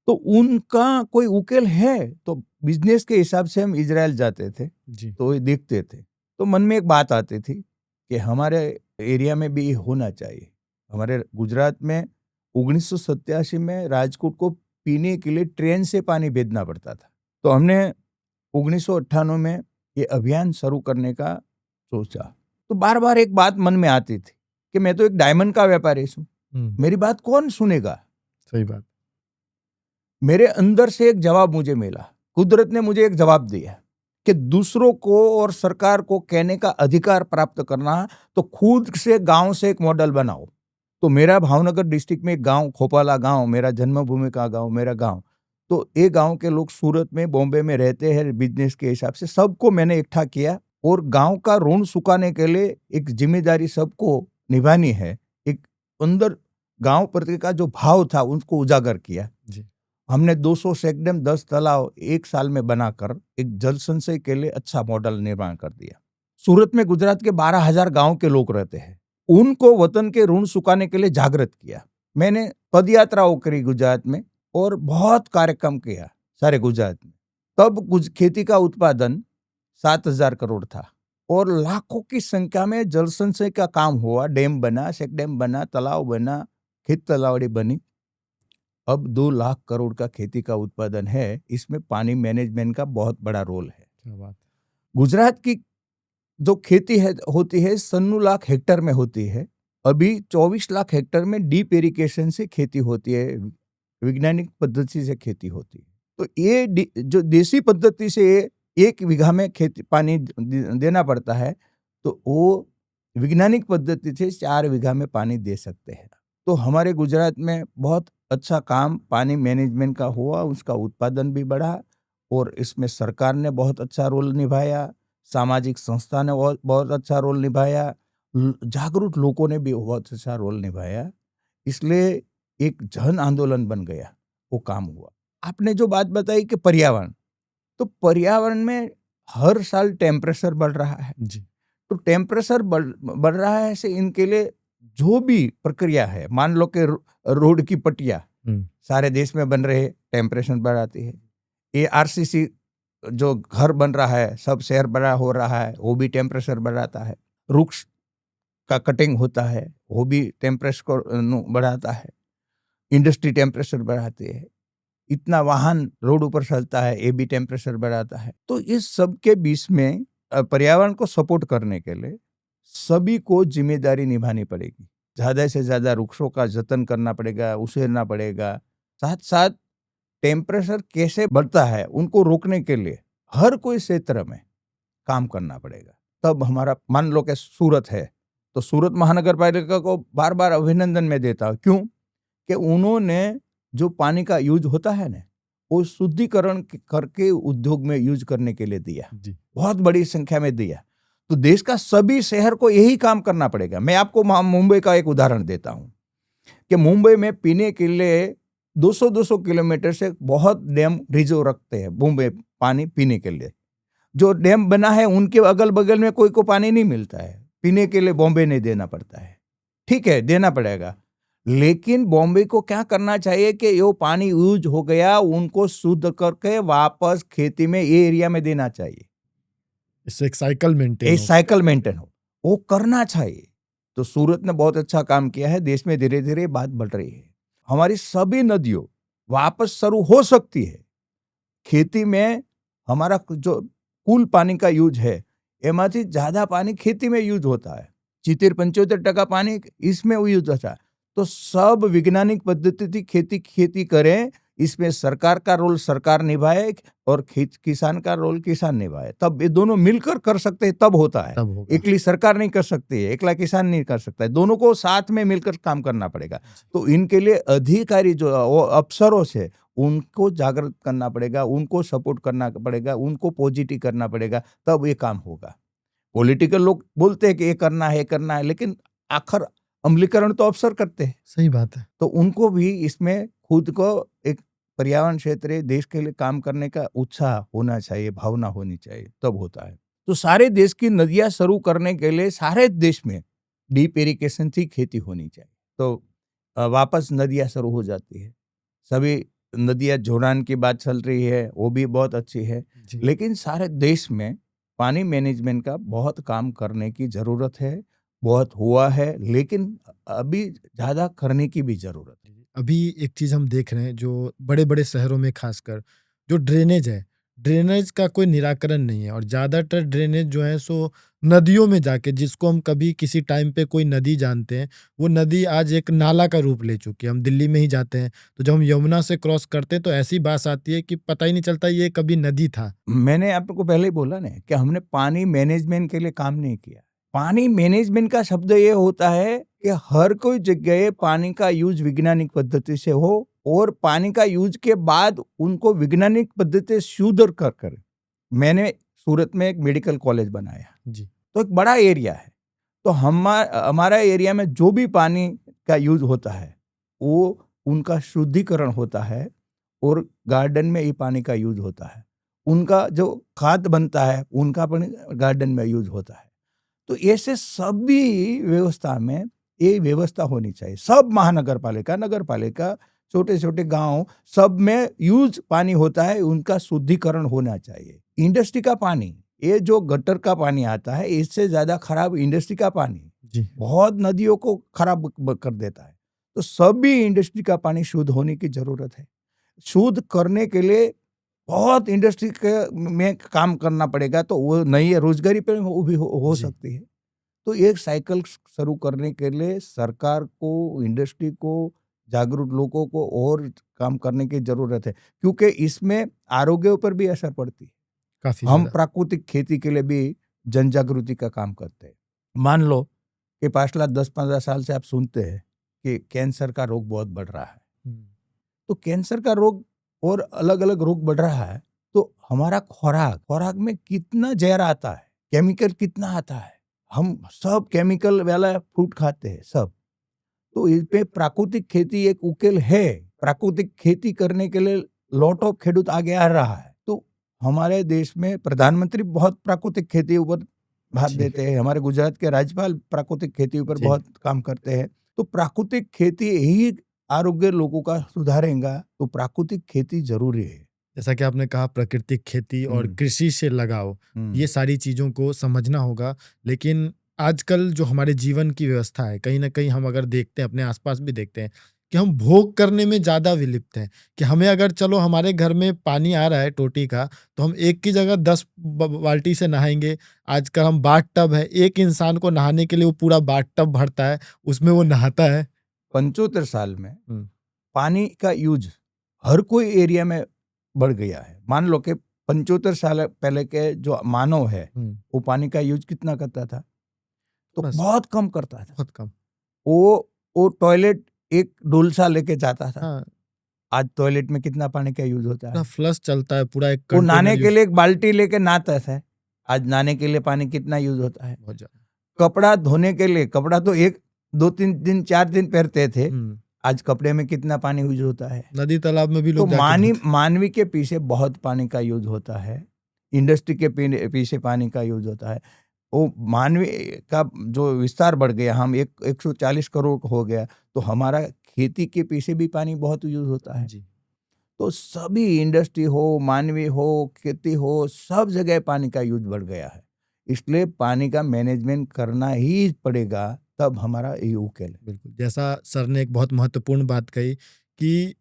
तो उनका कोई उकेल है तो बिजनेस के हिसाब से हम इजराइल जाते थे जी। तो ये देखते थे, तो मन में एक बात आती थी कि हमारे एरिया में भी ये होना चाहिए। हमारे गुजरात में 1987 में राजकोट को पीने के लिए ट्रेन से पानी भेजना पड़ता था। तो हमने 1998 में ये अभियान शुरू करने का सोचा। तो बार बार एक बात मन में आती थी कि मैं तो एक डायमंड का व्यापारी हूँ, मेरी बात कौन सुनेगा। सही बात। मेरे अंदर से एक जवाब मुझे मिला, कुदरत ने मुझे एक जवाब दिया कि दूसरों को और सरकार को कहने का अधिकार प्राप्त करना तो खुद से गांव से एक मॉडल बनाओ। तो मेरा भावनगर डिस्ट्रिक्ट में एक गांव, खोपाला गांव, मेरा जन्मभूमि का गांव, मेरा गांव, तो ये गांव के लोग सूरत में, बॉम्बे में रहते हैं बिजनेस के हिसाब से, सबको मैंने इकट्ठा किया और गांव का ऋण चुकाने के लिए एक जिम्मेदारी सबको निभानी है। एक अंदर गांव प्रति का जो भाव था उनको उजागर किया जी। हमने 200 चेकडैम, 10 तालाब एक साल में बनाकर एक जल संचय के लिए अच्छा मॉडल निर्माण कर दिया। सूरत में गुजरात के 12,000 गांव के लोग रहते हैं, उनको वतन के ऋण चुकाने के लिए जागृत किया। मैंने पदयात्राओं करी गुजरात में और बहुत कार्यक्रम किया सारे गुजरात में। तब खेती का उत्पादन 7,000 करोड़ था और लाखों की संख्या में जल संचय का काम हुआ। डैम बना, चेकडैम बना, तालाब बना, खेत तालावड़ी बनी। अब 2 लाख करोड़ का खेती का उत्पादन है, इसमें पानी मैनेजमेंट का बहुत बड़ा रोल है। क्या बात। गुजरात की जो खेती है होती है 96 लाख हेक्टेयर में होती है, अभी 24 लाख हेक्टेयर में डीप इरिगेशन से खेती होती है, वैज्ञानिक पद्धति से खेती होती है। तो ये जो देसी पद्धति से 1 बीघा में खेती पानी देना पड़ता है, तो वो वैज्ञानिक पद्धति से 4 बीघा में पानी दे सकते हैं। तो हमारे गुजरात में बहुत अच्छा काम पानी मैनेजमेंट का हुआ, उसका उत्पादन भी बढ़ा और इसमें सरकार ने बहुत अच्छा रोल निभाया, सामाजिक संस्था ने बहुत अच्छा रोल निभाया, जागरूक लोगों ने भी बहुत अच्छा रोल निभाया, इसलिए एक जन आंदोलन बन गया, वो काम हुआ। आपने जो बात बताई कि पर्यावरण, तो पर्यावरण में हर साल टेम्परेचर बढ़ रहा है जी। तो टेम्परेचर बढ़ रहा है से इनके लिए जो भी प्रक्रिया है, मान लो कि रोड की पट्टियां सारे देश में बन रहे, टेम्परेचर बढ़ाती है। ये आरसीसी जो घर बन रहा है, सब शहर बड़ा हो रहा है, वो भी टेम्परेचर बढ़ाता है। वृक्ष का कटिंग होता है, वो भी टेम्परेचर को बढ़ाता है। इंडस्ट्री टेम्परेचर बढ़ाती है। इतना वाहन रोड ऊपर चलता है, ये भी टेम्परेचर बढ़ाता है। तो इस सब के बीच में पर्यावरण को सपोर्ट करने के लिए सभी को जिम्मेदारी निभानी पड़ेगी। ज़्यादा से ज़्यादा वृक्षों का जतन करना पड़ेगा, उछेरना पड़ेगा। साथ साथ टेम्परेचर कैसे बढ़ता है उनको रोकने के लिए हर कोई क्षेत्र में काम करना पड़ेगा। तब हमारा, मान लो कि सूरत है तो सूरत महानगर पालिका को बार बार अभिनंदन में देता हूँ। क्यों? कि उन्होंने जो पानी का यूज होता है ना, वो शुद्धिकरण करके उद्योग में यूज करने के लिए दिया, बहुत बड़ी संख्या में दिया। तो देश का सभी शहर को यही काम करना पड़ेगा। मैं आपको मुंबई का एक उदाहरण देता हूं कि मुंबई में पीने के लिए 200-200 किलोमीटर से बहुत डैम रिजर्व रखते हैं मुंबई पानी पीने के लिए। जो डैम बना है उनके अगल बगल में कोई को पानी नहीं मिलता है, पीने के लिए बॉम्बे नहीं देना पड़ता है। ठीक है, देना पड़ेगा, लेकिन बॉम्बे को क्या करना चाहिए कि ये पानी यूज हो गया, उनको शुद्ध करके वापस खेती में ये एरिया में देना चाहिए। इससे एक साइकिल मेंटेन हो, वो करना चाहिए। तो सूरत ने बहुत अच्छा काम किया है, देश में धीरे धीरे बात बढ़ रही है। हमारी सभी नदियों वापस शुरू हो सकती है, खेती में हमारा जो कुल पानी का यूज है एमांथी ज्यादा पानी खेती में यूज होता है। 70-75% पानी इसमें यूज होता है। तो सब वैज्ञानिक पद्धति थी खेती करें, इसमें सरकार का रोल सरकार निभाए और किसान का रोल किसान निभाए, तब ये दोनों मिलकर कर सकते हैं, तब होता है। तब होगा। एकली सरकार नहीं कर सकती है, एकला किसान नहीं कर सकता है, दोनों को साथ में मिलकर काम करना पड़ेगा। तो इनके लिए अधिकारी जो अफसरों से उनको जागृत करना पड़ेगा, उनको सपोर्ट करना पड़ेगा, उनको पॉजिटिव करना पड़ेगा, तब ये काम होगा। पॉलिटिकल लोग बोलते हैं कि ये करना है, लेकिन आखिर अमलीकरण तो अफसर करते हैं। सही बात है। तो उनको भी इसमें खुद को एक पर्यावरण क्षेत्र देश के लिए काम करने का उत्साह होना चाहिए, भावना होनी चाहिए, तब होता है। तो सारे देश की नदियां शुरू करने के लिए सारे देश में डीप इरिगेशन थी खेती होनी चाहिए, तो वापस नदियां शुरू हो जाती है। सभी नदियां जोड़ान की बात चल रही है, वो भी बहुत अच्छी है, लेकिन सारे देश में पानी मैनेजमेंट का बहुत काम करने की जरूरत है। बहुत हुआ है, लेकिन अभी ज्यादा करने की भी जरूरत है। अभी एक चीज हम देख रहे हैं, जो बड़े बड़े शहरों में खासकर जो ड्रेनेज है, ड्रेनेज का कोई निराकरण नहीं है, और ज्यादातर ड्रेनेज जो है सो नदियों में जाके, जिसको हम कभी किसी टाइम पे कोई नदी जानते हैं, वो नदी आज एक नाला का रूप ले चुकी है। हम दिल्ली में ही जाते हैं तो जब हम यमुना से क्रॉस करते हैं तो ऐसी बात आती है कि पता ही नहीं चलता ये कभी नदी था। मैंने आपको पहले ही बोला ना कि हमने पानी मैनेजमेंट के लिए काम नहीं किया। पानी मैनेजमेंट का शब्द ये होता है कि हर कोई जगह पानी का यूज वैज्ञानिक पद्धति से हो, और पानी का यूज के बाद उनको वैज्ञानिक पद्धति से शुद्ध कर। मैंने सूरत में एक मेडिकल कॉलेज बनाया जी। तो एक बड़ा एरिया है, तो हमारा एरिया में जो भी पानी का यूज होता है वो उनका शुद्धिकरण होता है, और गार्डन में ही पानी का यूज होता है। उनका जो खाद बनता है उनका पानी गार्डन में यूज होता है। तो ऐसे सभी व्यवस्था में ये व्यवस्था होनी चाहिए। सब महानगर पालिका, नगर पालिका, छोटे छोटे गांव, सब में यूज पानी होता है, उनका शुद्धिकरण होना चाहिए। इंडस्ट्री का पानी, ये जो गटर का पानी आता है, इससे ज्यादा खराब इंडस्ट्री का पानी जी। बहुत नदियों को खराब कर देता है। तो सभी इंडस्ट्री का पानी शुद्ध होने की जरूरत है। शुद्ध करने के लिए बहुत इंडस्ट्री में काम करना पड़ेगा, तो वो नई रोजगारी पर वो भी हो सकती है। तो एक साइकिल शुरू करने के लिए सरकार को, इंडस्ट्री को, जागरूक लोगों को और काम करने की जरूरत है, क्योंकि इसमें आरोग्य पर भी असर पड़ती है। काफी हम ज्यादा। प्राकृतिक खेती के लिए भी जन जागृति का काम करते हैं। मान लो कि पिछला 10-15 साल से आप सुनते हैं कि कैंसर का रोग बहुत बढ़ रहा है। तो कैंसर का रोग और अलग अलग रोग बढ़ रहा है, तो हमारा खुराक में कितना जहर आता है, केमिकल कितना आता है। हम सब केमिकल वाला फ्रूट खाते हैं सब। तो इस पे प्राकृतिक खेती एक उकेल है। प्राकृतिक खेती करने के लिए लॉट ऑफ खेडूत आगे आ रहा है। तो हमारे देश में प्रधानमंत्री बहुत प्राकृतिक खेती ऊपर भाग देते हैं। हमारे गुजरात के राज्यपाल प्राकृतिक खेती ऊपर बहुत काम करते हैं। तो प्राकृतिक खेती ही आरोग्य लोगों का सुधारेगा, तो प्राकृतिक खेती जरूरी है। जैसा कि आपने कहा, प्राकृतिक खेती और कृषि से लगाव, ये सारी चीज़ों को समझना होगा। लेकिन आजकल जो हमारे जीवन की व्यवस्था है, कहीं ना कहीं हम अगर देखते हैं, अपने आसपास भी देखते हैं कि हम भोग करने में ज़्यादा विलिप्त हैं। कि हमें अगर चलो हमारे घर में पानी आ रहा है टोटी का, तो हम एक की जगह 10 बाल्टी से नहाएंगे। आजकल हम बाथ टब है, एक इंसान को नहाने के लिए वो पूरा बाथ टब भरता है, उसमें वो नहाता है। 75 साल में पानी का यूज हर कोई एरिया में बढ़ गया है। मान लो कि 75 साल पहले के जो मानव है वो पानी का यूज कितना करता था, तो बहुत कम करता था। बहुत कम। वो टॉयलेट एक डोलसा लेके जाता था। हाँ। आज टॉयलेट में कितना पानी का यूज होता है, फ्लश चलता है पूरा। एक वो नहाने के लिए एक बाल्टी लेके नहाता था। आज नहाने के लिए पानी कितना यूज होता है। बहुत ज्यादा। कपड़ा धोने के लिए, कपड़ा तो 1-2-3 दिन 4 दिन पहनते थे, आज कपड़े में कितना पानी यूज होता है। नदी तालाब में भी लोग तो मानवी के पीछे बहुत पानी का यूज होता है। इंडस्ट्री के पीछे पानी का यूज होता है। वो मानवी का जो विस्तार बढ़ गया, हम 140 करोड़ हो गया, तो हमारा खेती के पीछे भी पानी बहुत यूज होता है। तो सभी इंडस्ट्री हो, मानवी हो, खेती हो, सब जगह पानी का यूज बढ़ गया है। इसलिए पानी का मैनेजमेंट करना ही पड़ेगा, तब हमारा ये उकेल है। बिल्कुल, जैसा सर ने एक बहुत महत्वपूर्ण बात कही कि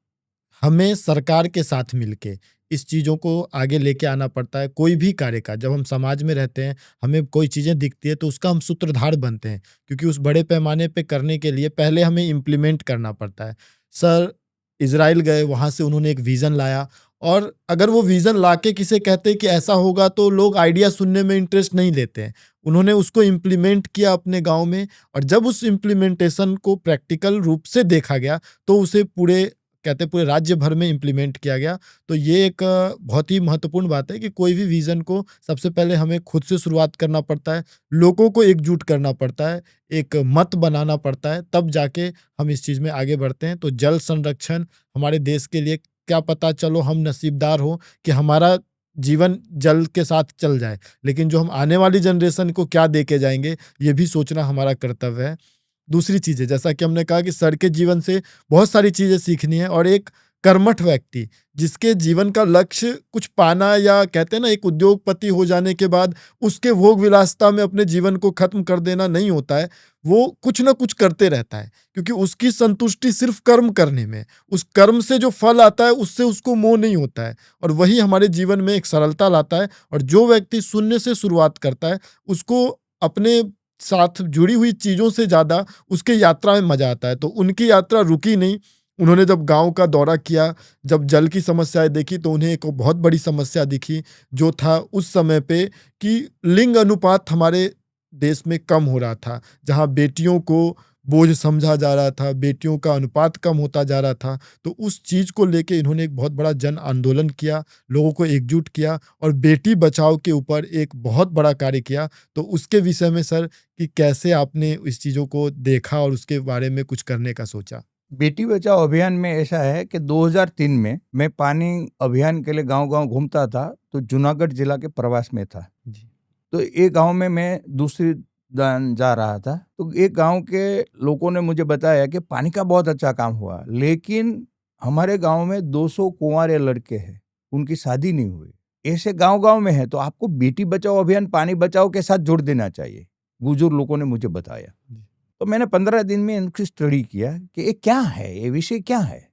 हमें सरकार के साथ मिलके इस चीज़ों को आगे लेके आना पड़ता है। कोई भी कार्य का जब हम समाज में रहते हैं, हमें कोई चीज़ें दिखती है तो उसका हम सूत्रधार बनते हैं, क्योंकि उस बड़े पैमाने पे करने के लिए पहले हमें इम्प्लीमेंट करना पड़ता है। सर इज़राइल गए, वहाँ से उन्होंने एक विज़न लाया, और अगर वो विज़न लाके किसे कहते हैं कि ऐसा होगा, तो लोग आइडिया सुनने में इंटरेस्ट नहीं लेते हैं। उन्होंने उसको इम्प्लीमेंट किया अपने गाँव में, और जब उस इम्प्लीमेंटेशन को प्रैक्टिकल रूप से देखा गया, तो उसे पूरे राज्य भर में इम्प्लीमेंट किया गया। तो ये एक बहुत ही महत्वपूर्ण बात है कि कोई भी विज़न को सबसे पहले हमें खुद से शुरुआत करना पड़ता है, लोगों को एकजुट करना पड़ता है, एक मत बनाना पड़ता है, तब जाके हम इस चीज़ में आगे बढ़ते हैं। तो जल संरक्षण हमारे देश के लिए, क्या पता चलो हम नसीबदार हो कि हमारा जीवन जल के साथ चल जाए, लेकिन जो हम आने वाली जनरेशन को क्या दे के जाएँगे, ये भी सोचना हमारा कर्तव्य है। दूसरी चीज़ है, जैसा कि हमने कहा कि सर के जीवन से बहुत सारी चीज़ें सीखनी है, और एक कर्मठ व्यक्ति जिसके जीवन का लक्ष्य कुछ पाना, या कहते हैं ना, एक उद्योगपति हो जाने के बाद उसके भोग विलासिता में अपने जीवन को खत्म कर देना नहीं होता है। वो कुछ ना कुछ करते रहता है, क्योंकि उसकी संतुष्टि सिर्फ कर्म करने में है। उस कर्म से जो फल आता है उससे उसको मोह नहीं होता है, और वही हमारे जीवन में एक सरलता लाता है। और जो व्यक्ति शून्य से शुरुआत करता है, उसको अपने साथ जुड़ी हुई चीज़ों से ज़्यादा उसके यात्रा में मज़ा आता है। तो उनकी यात्रा रुकी नहीं। उन्होंने जब गाँव का दौरा किया, जब जल की समस्याएँ देखी, तो उन्हें एक बहुत बड़ी समस्या दिखी, जो था उस समय पे कि लिंग अनुपात हमारे देश में कम हो रहा था। जहाँ बेटियों को बोझ समझा जा रहा था, बेटियों का अनुपात कम होता जा रहा था। तो उस चीज़ को लेके इन्होंने एक बहुत बड़ा जन आंदोलन किया, लोगों को एकजुट किया, और बेटी बचाओ के ऊपर एक बहुत बड़ा कार्य किया। तो उसके विषय में सर, कि कैसे आपने इस चीज़ों को देखा और उसके बारे में कुछ करने का सोचा? बेटी बचाओ अभियान में ऐसा है कि 2003 में मैं पानी अभियान के लिए गांव-गांव घूमता था, तो जूनागढ़ जिला के प्रवास में था। जी। तो एक गांव में मैं दूसरी दान जा रहा था, तो एक गांव के लोगों ने मुझे बताया कि पानी का बहुत अच्छा काम हुआ, लेकिन हमारे गांव में 200 कुंवारे लड़के हैं, उनकी शादी नहीं हुई। ऐसे गांव-गांव में है, तो आपको बेटी बचाओ अभियान पानी बचाओ के साथ जोड़ देना चाहिए, बुजुर्ग लोगों ने मुझे बताया। तो मैंने 15 दिन में इनकी स्टडी किया कि ये क्या है, ये विषय क्या है।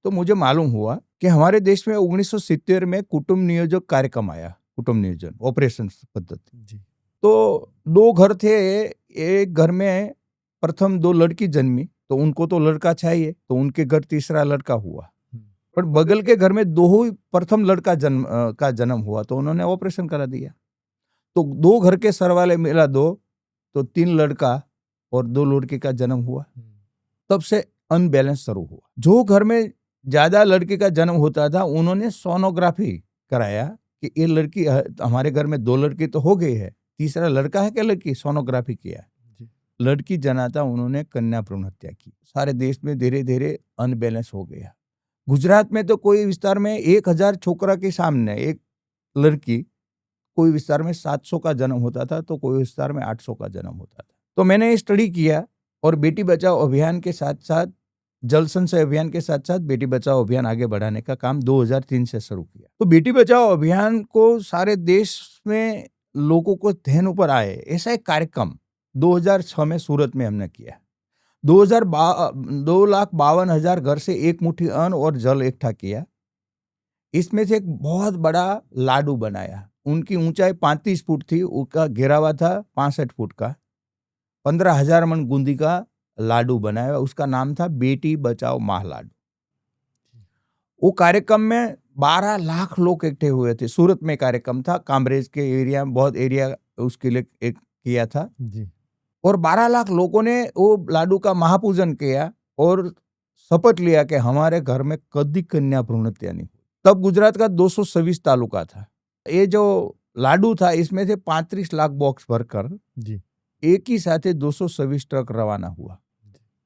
तो मुझे मालूम हुआ कि हमारे देश में 1970 में कुटुंब नियोजक कार्यक्रम आया, कुटुंब नियोजन ऑपरेशन पद्धति। जी। तो 2 घर थे, एक घर में प्रथम 2 लड़की जन्मी, तो उनको तो लड़का चाहिए, तो उनके घर तीसरा लड़का हुआ। पर बगल के घर में 2 ही प्रथम लड़का जन्म हुआ, तो उन्होंने ऑपरेशन करा दिया। तो 2 घर के सरवाले मिला 2, तो 3 लड़का और 2 लड़की का जन्म हुआ। तब से अनबैलेंस शुरू हुआ। जो घर में ज्यादा लड़की का जन्म होता था, उन्होंने सोनोग्राफी कराया कि ये लड़की, हमारे घर में 2 लड़की तो हो गई है, तीसरा लड़का है क्या लड़की, सोनोग्राफी किया, लड़की जनाता उन्होंने कन्या भ्रूण हत्या की। सारे देश में धीरे धीरे अनबैलेंस हो गया। गुजरात में तो कोई विस्तार में 1000 छोकरा के सामने एक लड़की, कोई विस्तार में 700 का जन्म होता था, तो कोई विस्तार में 800 का जन्म होता था। तो मैंने स्टडी किया, और बेटी बचाओ अभियान के साथ साथ, जल संचय अभियान के साथ साथ बेटी बचाओ अभियान आगे बढ़ाने का काम 2003 से शुरू किया। तो बेटी बचाओ अभियान को सारे देश में लोगों को ध्यान ऊपर आए, ऐसा एक कार्यक्रम 2006 में सूरत में हमने किया। 2,52,000 घर से एक मुट्ठी अन्न और जल इकट्ठा किया। इसमें से एक बहुत बड़ा लाडू बनाया। उनकी ऊंचाई 35 फुट थी, उसका घेरावा था 65 फुट का। 15,000 मन बूंदी का लाडू बनाया, उसका नाम था बेटी बचाओ माह लाडू। वो कार्यक्रम में 12 लाख लोग इकट्ठे हुए थे। सूरत में कार्यक्रम था, कामरेज के एरिया में, बहुत एरिया उसके लिए एक किया था जी। और 12 लाख लोगों ने वो लाडू का महापूजन किया और शपथ लिया कि हमारे घर में कभी कन्या भ्रूण हत्या नहीं। तब गुजरात का 226 तालुका था। ये जो लाडू था, इसमें से 35 लाख बॉक्स भरकर जी। एक ही साथ 226 ट्रक रवाना हुआ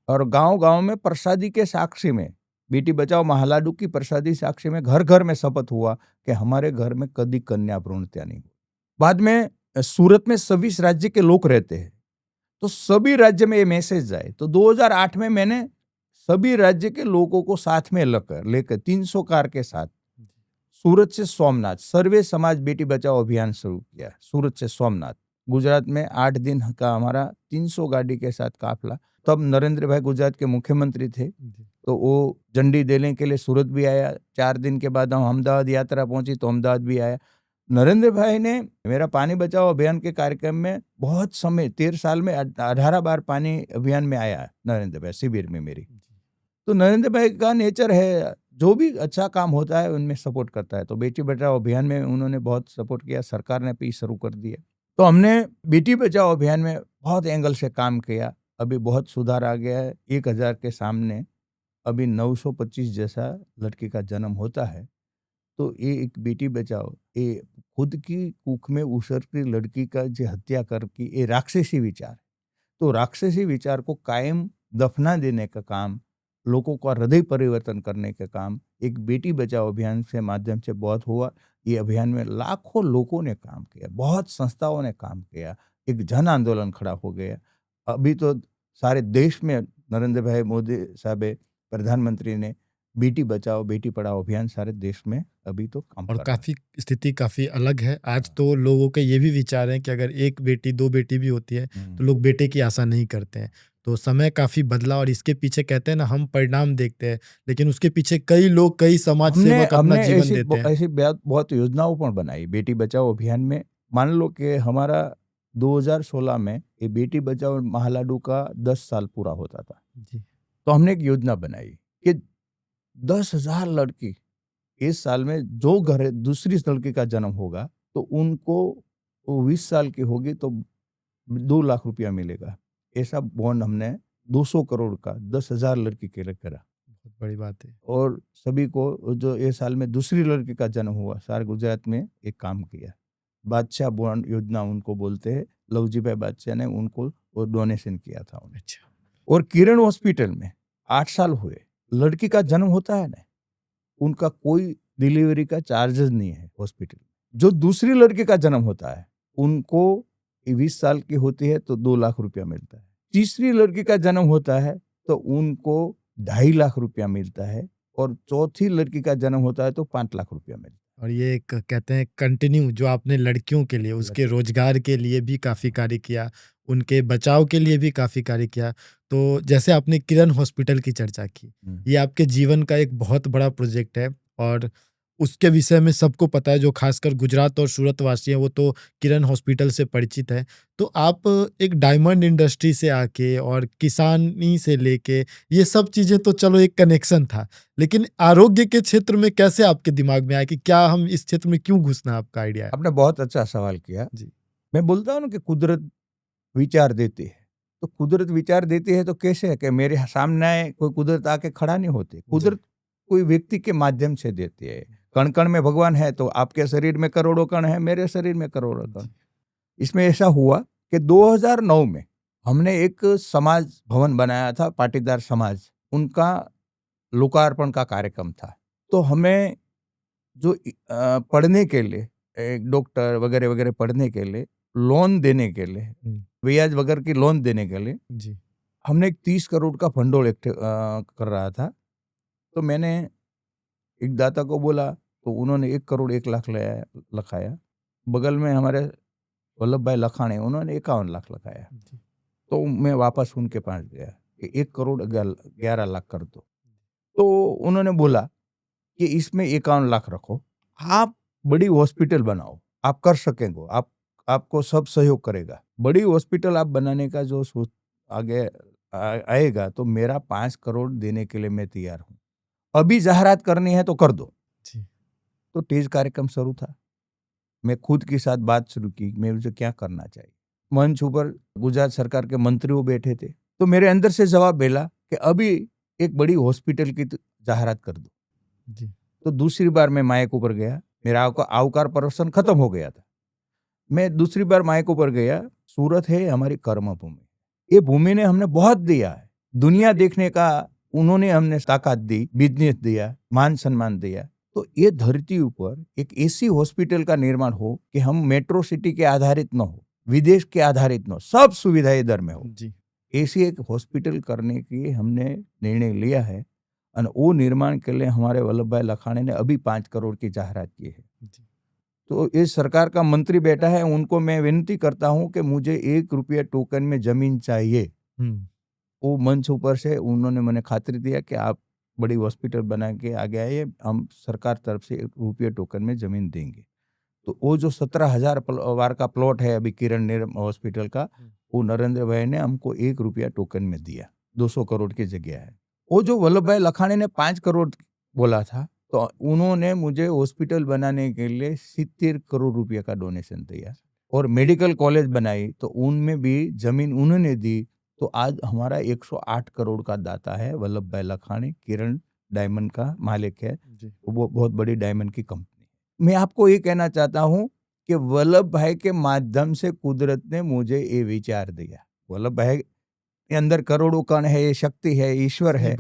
और गांव-गांव में प्रसादी के साक्षी में, बेटी बचाओ महालाडू की प्रसादी साक्षी में घर घर में शपथ हुआ कि हमारे घर में कभी कन्या भ्रूण हत्या नहीं। बाद में सूरत में 26 राज्य के लोग रहते हैं, तो सभी राज्य में ये मैसेज जाए। तो 2008 में मैंने सभी राज्य के लोगों को साथ में लेकर 300 कार के साथ सूरत से सोमनाथ सर्वे समाज बेटी बचाओ अभियान शुरू किया। सूरत से सोमनाथ, गुजरात में 8 दिन का हमारा 300 गाड़ी के साथ काफिला। तब नरेंद्र भाई गुजरात के मुख्यमंत्री थे, तो वो झंडी देने के लिए सूरत भी आया। 4 दिन के बाद हम अहमदाबाद यात्रा पहुंची तो अहमदाबाद भी आया। नरेंद्र भाई ने मेरा पानी बचाओ अभियान के कार्यक्रम में बहुत समय 13 साल में 18 बार पानी अभियान में आया नरेंद्र भाई शिविर में मेरी। तो नरेंद्र भाई का नेचर है, जो भी अच्छा काम होता है उनमें सपोर्ट करता है। तो बेटी बचाओ अभियान में उन्होंने बहुत सपोर्ट किया, सरकार ने भी शुरू कर दिया। तो हमने बेटी बचाओ अभियान में बहुत एंगल से काम किया। अभी बहुत सुधार आ गया है। 1000 के सामने अभी 925 जैसा लड़की का जन्म होता है। तो ये एक बेटी बचाओ, ये खुद की कुख में उछर की लड़की का जो हत्या करके ये राक्षसी विचार, तो राक्षसी विचार को कायम दफना देने का काम, लोगों का हृदय परिवर्तन करने का काम एक बेटी बचाओ अभियान से माध्यम से बहुत हुआ। ये अभियान में लाखों लोगों ने काम किया, बहुत संस्थाओं ने काम किया, एक जन आंदोलन खड़ा हो गया। अभी तो सारे देश में नरेंद्र भाई मोदी साहब प्रधानमंत्री ने बेटी बचाओ बेटी पढ़ाओ अभियान सारे देश में अभी तो काम और कर रहा है। काफ़ी स्थिति काफ़ी अलग है। आज तो लोगों के ये भी विचार हैं कि अगर एक बेटी, 2 बेटी भी होती है, तो लोग बेटे की आशा नहीं करते हैं। तो समय काफ़ी बदला और इसके पीछे कहते हैं ना, हम परिणाम देखते हैं, लेकिन उसके पीछे कई लोग, कई समाज हमने सेवक अपना हमने जीवन ऐसी देते हैं। ऐसी बहुत योजनाओं पण बनाई बेटी बचाओ अभियान में। मान लो कि हमारा 2016 में ये बेटी बचाओ महालाडू का 10 साल पूरा होता था। जी, तो हमने एक योजना बनाई कि 10,000 लड़की इस साल में जो घर दूसरी लड़की का जन्म होगा तो उनको, वो 20 साल की होगी तो 2 लाख रुपया मिलेगा। ऐसा बॉन्ड हमने 200 करोड़ का 10,000 लड़की के लिए करा। बहुत बड़ी बात है। और सभी को जो इस साल में दूसरी लड़की का जन्म हुआ सारे गुजरात में एक काम किया। बादशाह बॉन्ड योजना उनको बोलते हैं। लवजी भाई बादशाह ने उनको वो डोनेशन किया था उन्हें। अच्छा, और किरण हॉस्पिटल में 8 साल हुए, लड़की का जन्म होता है ना, उनका कोई डिलीवरी का चार्जेस नहीं है हॉस्पिटल। जो दूसरी लड़की का जन्म होता है उनको 20 साल की होती है तो 2 लाख रुपया मिलता है। तीसरी लड़की का जन्म होता है तो उनको 2.5 लाख रुपया मिलता है। और चौथी लड़की का जन्म होता है तो 5 लाख रुपया मिलता है। और ये एक कहते हैं कंटिन्यू, जो आपने लड़कियों के लिए, उसके रोजगार के लिए भी काफ़ी कार्य किया, उनके बचाव के लिए भी काफ़ी कार्य किया। तो जैसे आपने किरण हॉस्पिटल की चर्चा की, ये आपके जीवन का एक बहुत बड़ा प्रोजेक्ट है और उसके विषय में सबको पता है, जो खासकर गुजरात और सूरत वासी हैं वो तो किरण हॉस्पिटल से परिचित है। तो आप एक डायमंड इंडस्ट्री से आके और किसानी से लेके, ये सब चीज़ें तो चलो एक कनेक्शन था, लेकिन आरोग्य के क्षेत्र में कैसे आपके दिमाग में आया कि क्या हम इस क्षेत्र में क्यों घुसना, आपका आइडिया है? आपने बहुत अच्छा सवाल किया जी, मैं बोलता हूँ ना कि कुदरत विचार देती है। तो कुदरत विचार देती है तो कैसे है कि मेरे सामने कोई कुदरत आके खड़ा नहीं होती। कुदरत कोई व्यक्ति के माध्यम से देती है। कण कण में भगवान है, तो आपके शरीर में करोड़ों कण है, मेरे शरीर में करोड़ों कण। इसमें ऐसा हुआ कि 2009 में हमने एक समाज भवन बनाया था, पाटीदार समाज, उनका लोकार्पण का कार्यक्रम था। तो हमें जो पढ़ने के लिए, एक डॉक्टर वगैरह वगैरह पढ़ने के लिए लोन देने के लिए, ब्याज वगैरह की लोन देने के लिए जी, हमने एक 30 करोड़ का फंडोल कर रहा था। तो मैंने एक दाता को बोला तो उन्होंने 1 करोड़ 1 लाख लखाया। बगल में हमारे वल्लभ भाई लखाणे, उन्होंने 51 लाख लगाया। तो मैं वापस उनके पास गया कि 1 करोड़ 11 लाख कर दो। तो उन्होंने बोला कि इसमें 51 लाख रखो, आप बड़ी हॉस्पिटल बनाओ, आप कर सकेंगे, आपको सब सहयोग करेगा। बड़ी हॉस्पिटल आप बनाने का जो सोच आगे आएगा तो मेरा 5 करोड़ देने के लिए मैं तैयार हूँ। अभी जाहिरात करनी है तो कर दो। जी, तो टेज कार्यक्रम शुरू था। मैं खुद के साथ बात शुरू की, मैं मुझे क्या करना चाहिए। मंच ऊपर गुजरात सरकार के मंत्रियों बैठे थे। तो मेरे अंदर से जवाब मिला कि अभी एक बड़ी हॉस्पिटल की जाहिरात कर दो। जी, तो दूसरी बार मैं माइक ऊपर गया, मेरा आवकार प्रवचन खत्म हो गया था। मैं दूसरी बार माइक ऊपर गया। सूरत है हमारी कर्म भूमि, ये भूमि ने हमने बहुत दिया है, दुनिया देखने का उन्होंने हमने ताकत दी, बिजनेस दिया, मान सम्मान दिया। तो ये धरती ऊपर एक ऐसी हॉस्पिटल का निर्माण हो कि हम मेट्रो सिटी के आधारित न हो, विदेश के आधारित न हो, सब सुविधाएं इधर में हो। जी, ऐसी एक हॉस्पिटल करने की हमने निर्णय लिया है। और वो निर्माण के लिए हमारे वल्लभ भाई लखाणे ने अभी 5 करोड़ की जाहिरात की है। जी, तो इस सरकार का मंत्री बैठा है, उनको मैं विनती करता हूं कि मुझे 1 रुपया टोकन में जमीन चाहिए। वो मंच ऊपर से उन्होंने मैंने खातिर दिया कि आप बड़ी हॉस्पिटल बना के आगे आए, हम सरकार तरफ से ₹1 टोकन में ज़मीन देंगे। तो वो जो 17,000 वार का प्लॉट है अभी किरण हॉस्पिटल का, वो नरेंद्र भाई ने हमको ₹1 टोकन में दिया, 200 करोड़ की जगह है। वो जो वल्लभ भाई लखानी ने 5 करोड़ बोला था, तो उन्होंने मुझे हॉस्पिटल बनाने के लिए 70 करोड़ रुपये का डोनेशन दिया, और मेडिकल कॉलेज बनाई तो उनमें भी जमीन उन्होंने दी। तो आज हमारा 108 करोड़ का दाता है वल्लभ भाई लखानी, किरण डायमंड का मालिक है, वो बहुत बड़ी डायमंड की कंपनी है। मैं आपको ये कहना चाहता हूँ कि वल्लभ भाई के माध्यम से कुदरत ने मुझे ये विचार दिया। वल्लभ भाई के अंदर करोड़ों कण है, ये शक्ति है, ईश्वर है,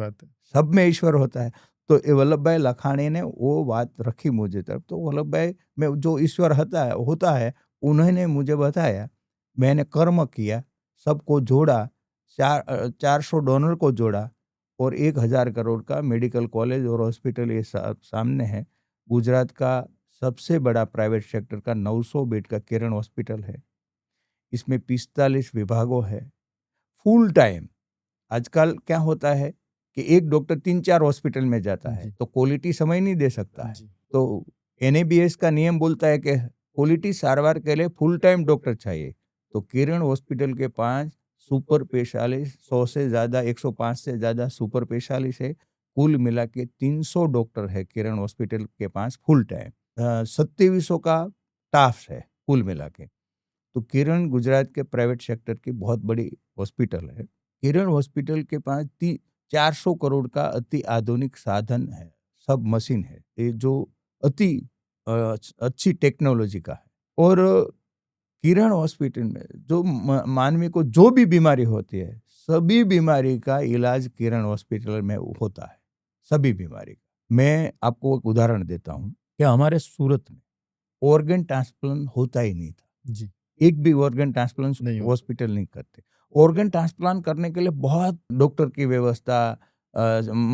सब में ईश्वर होता है। तो ये वल्लभ भाई लखानी ने वो बात रखी मुझे तरफ। तो वल्लभ भाई में जो ईश्वर होता है उन्होंने मुझे बताया, मैंने कर्म किया, सबको जोड़ा, 400 डोनर को जोड़ा, और 1,000 करोड़ का मेडिकल कॉलेज और हॉस्पिटल ये सामने है। गुजरात का सबसे बड़ा प्राइवेट सेक्टर का 900 बेड का किरण हॉस्पिटल है। इसमें 45 विभागों है, फुल टाइम। आजकल क्या होता है कि एक डॉक्टर 3-4 हॉस्पिटल में जाता है तो क्वालिटी समय नहीं दे सकता है। तो NABS का नियम बोलता है कि क्वालिटी सारवार के लिए फुल टाइम डॉक्टर चाहिए। तो किरण हॉस्पिटल के पास सुपर स्पेशलिस्ट 100 से ज़्यादा, 105 से ज़्यादा सुपर स्पेशलिस्ट है। कुल मिला के 300 डॉक्टर है किरण हॉस्पिटल के पास फुल टाइम। 2700 का स्टाफ है कुल मिला के। तो किरण गुजरात के प्राइवेट सेक्टर की बहुत बड़ी हॉस्पिटल है। किरण हॉस्पिटल के पास 400 करोड़ का अति आधुनिक साधन है, सब मशीन है, ये जो अति अच्छी टेक्नोलॉजी का है। और किरण हॉस्पिटल में जो मानवी को जो भी बीमारी होती है, सभी बीमारी का इलाज किरण हॉस्पिटल में होता है, सभी बीमारी का। मैं आपको एक उदाहरण देता हूँ कि हमारे सूरत में ऑर्गन ट्रांसप्लांट होता ही नहीं था जी। एक भी ऑर्गन ट्रांसप्लांट हॉस्पिटल नहीं करते। ऑर्गन ट्रांसप्लांट करने के लिए बहुत डॉक्टर की व्यवस्था,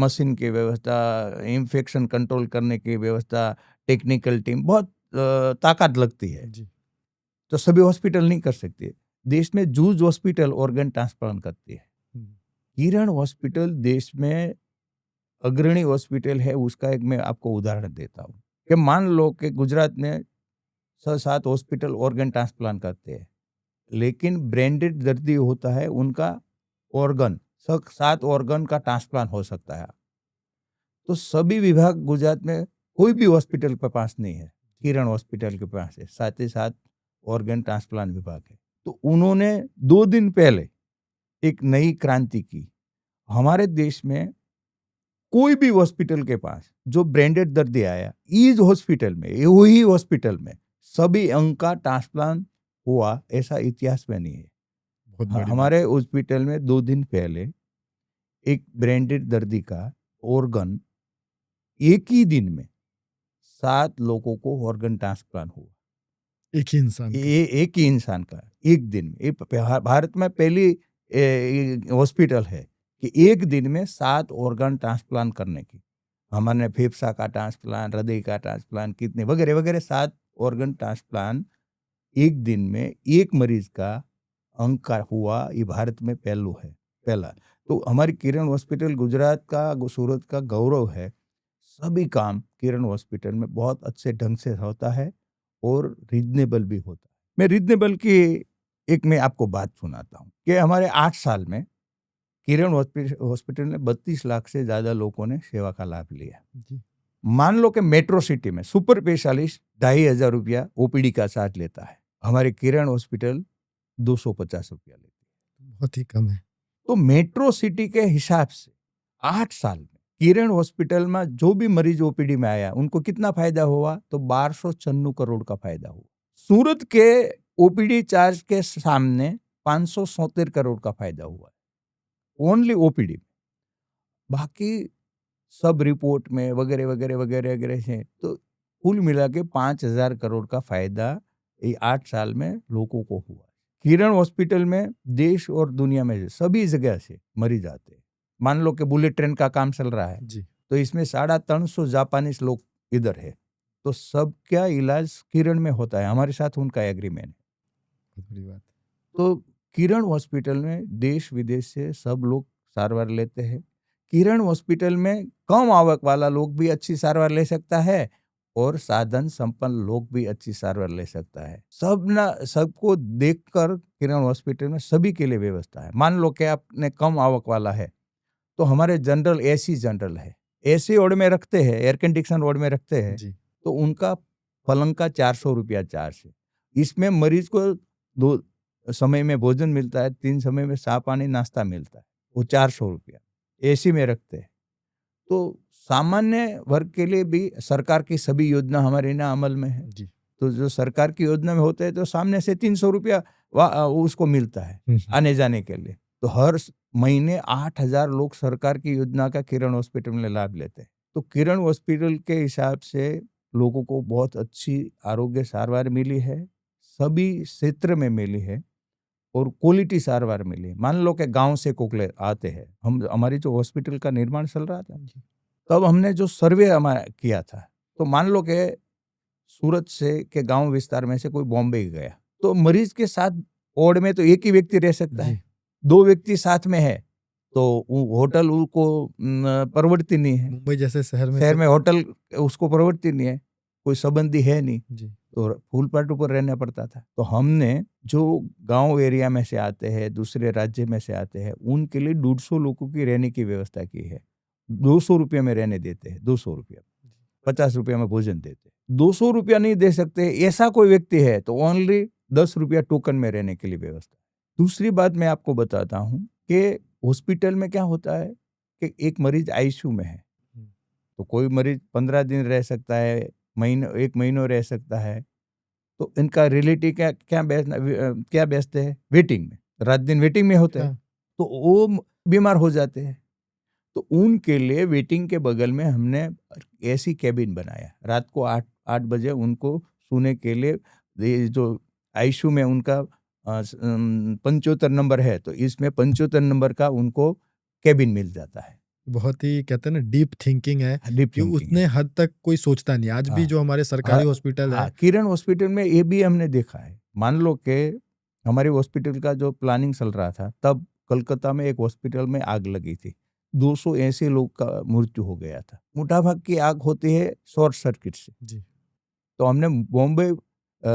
मशीन की व्यवस्था, इन्फेक्शन कंट्रोल करने की व्यवस्था, टेक्निकल टीम, बहुत ताकत लगती है जी। तो सभी हॉस्पिटल नहीं कर सकते। देश में जूज हॉस्पिटल ऑर्गन ट्रांसप्लांट करती है। किरण हॉस्पिटल देश में अग्रणी हॉस्पिटल है। उसका एक मैं आपको उदाहरण देता हूँ कि मान लो कि गुजरात में 6-7 हॉस्पिटल ऑर्गन ट्रांसप्लांट करते हैं, लेकिन ब्रांडेड दर्दी होता है, उनका ऑर्गन 7 ऑर्गन का ट्रांसप्लांट हो सकता है। तो सभी विभाग गुजरात में कोई भी हॉस्पिटल के पास नहीं है, किरण हॉस्पिटल के पास है, साथ ही साथ ऑर्गन ट्रांसप्लांट विभाग है। तो उन्होंने 2 दिन पहले एक नई क्रांति की। हमारे देश में कोई भी हॉस्पिटल के पास जो ब्रांडेड दर्दी आया, इस हॉस्पिटल में, वही हॉस्पिटल में सभी अंग का ट्रांसप्लांट हुआ, ऐसा इतिहास में नहीं है। हमारे हॉस्पिटल में 2 दिन पहले एक ब्रांडेड दर्दी का ऑर्गन एक ही दिन में 7 लोगों को ऑर्गन ट्रांसप्लांट हुआ। एक ही इंसान का एक दिन में। भारत में पहली हॉस्पिटल है कि एक दिन में 7 ऑर्गन ट्रांसप्लांट करने की। हमारे फेफड़ा का ट्रांसप्लांट, हृदय का ट्रांसप्लांट, कितने वगैरह वगैरह 7 ऑर्गन ट्रांसप्लांट एक दिन में एक मरीज का अंग का हुआ। ये भारत में पहला। तो हमारी किरण हॉस्पिटल गुजरात का, सूरत का गौरव है। सभी काम किरण हॉस्पिटल में बहुत अच्छे ढंग से होता है और रीजनेबल भी होता है। मैं रीजनेबल की एक मैं आपको बात सुनाता हूँ कि हमारे 8 साल में किरण हॉस्पिटल में 32 लाख से ज्यादा लोगों ने सेवा का लाभ लिया। मान लो कि मेट्रो सिटी में सुपर स्पेशलिस्ट 2,500 रुपया OPD का चार्ज लेता है, हमारे किरण हॉस्पिटल 250 रुपया लेती है, बहुत ही कम है। तो मेट्रो सिटी के हिसाब से 8 साल में किरण हॉस्पिटल में जो भी मरीज OPD में आया, उनको कितना फायदा हुआ? तो 1296 करोड़ का फायदा हुआ। सूरत के OPD चार्ज के सामने 570 करोड़ का फायदा हुआ, ओनली OPD। बाकी सब रिपोर्ट में वगैरह वगैरह वगैरह वगैरह से तो कुल मिला के 5,000 करोड़ का फायदा ये 8 साल में लोगों को हुआ। किरण हॉस्पिटल में देश और दुनिया में सभी जगह से मरीज आते हैं। मान लो कि बुलेट ट्रेन का काम चल रहा है जी, तो इसमें 350 जापानीज लोग इधर है, तो सबका इलाज किरण में होता है। हमारे साथ उनका एग्रीमेंट है। बड़ी बात। तो किरण हॉस्पिटल में देश विदेश से सब लोग सारवार लेते हैं। किरण हॉस्पिटल में कम आवक वाला लोग भी अच्छी सारवार ले सकता है और साधन संपन्न लोग भी अच्छी सारवार ले सकता है। सबको देखकर किरण हॉस्पिटल में सभी के लिए व्यवस्था है। मान लो कि आपने कम आवक वाला है तो हमारे जनरल एसी जनरल है, एसी वार्ड में रखते हैं, एयर कंडीशन वार्ड में रखते हैं, तो उनका पलंग का 400 रुपया चार्ज है। इसमें मरीज को 2 समय में भोजन मिलता है, 3 समय में चाय पानी नाश्ता मिलता है, वो 400 रुपया एसी में रखते हैं। तो सामान्य वर्ग के लिए भी सरकार की सभी योजना हमारे यहाँ अमल में है। तो जो सरकार की योजना में होते हैं तो सामने से 300 रुपया उसको मिलता है आने जाने के लिए। तो हर महीने 8,000 लोग सरकार की योजना का किरण हॉस्पिटल में लाभ लेते हैं। तो किरण हॉस्पिटल के हिसाब से लोगों को बहुत अच्छी आरोग्य सारवार मिली है, सभी क्षेत्र में मिली है और क्वालिटी सारवार मिली। मान लो कि गांव से कोकले आते हैं, हमारी जो हॉस्पिटल का निर्माण चल रहा था तब हमने जो सर्वे हमारा किया था, तो मान लो कि सूरत से के गांव विस्तार में से कोई बॉम्बे गया तो मरीज के साथ वार्ड में तो एक ही व्यक्ति रह सकता है, 2 व्यक्ति साथ में है तो होटल उनको प्रवृत्ति नहीं है। मुंबई जैसे शहर में होटल उसको प्रवृत्ति नहीं है, कोई संबंधी है नहीं, तो फूलपाट ऊपर रहना पड़ता था। तो हमने जो गांव एरिया में से आते हैं, दूसरे राज्य में से आते हैं, उनके लिए 150 लोगों की रहने की व्यवस्था की है। 200 रुपये में रहने देते हैं, 200 रुपया, 50 रुपया में भोजन देते हैं। 200 रुपया नहीं दे सकते ऐसा कोई व्यक्ति है तो ओनली 10 रुपया टोकन में रहने के लिए व्यवस्था। दूसरी बात मैं आपको बताता हूँ कि हॉस्पिटल में क्या होता है कि एक मरीज आईसीयू में है तो कोई मरीज 15 दिन रह सकता है, 1 महीना रह सकता है, तो इनका रिलेटिव क्या बेचते हैं, वेटिंग में, रात दिन वेटिंग में होते हैं, तो वो बीमार हो जाते हैं। तो उनके लिए वेटिंग के बगल में हमने ऐसी कैबिन बनाया, रात को 8 बजे उनको सोने के लिए, जो आईसीयू में उनका 75 नंबर है तो इसमें 75 नंबर का उनको कैबिन मिल जाता है। बहुत ही कहते हैं ना डीप थिंकिंग है कि उतने हद तक कोई सोचता नहीं। आज भी जो हमारे सरकारी हॉस्पिटल है, किरण हॉस्पिटल में ये भी हमने देखा है। मान लो कि हमारे हॉस्पिटल का जो प्लानिंग चल रहा था तब कलकत्ता में एक हॉस्पिटल में आग लगी थी, 280 लोग का मृत्यु हो गया था। मोटाभाग की आग होती है शॉर्ट सर्किट से। तो हमने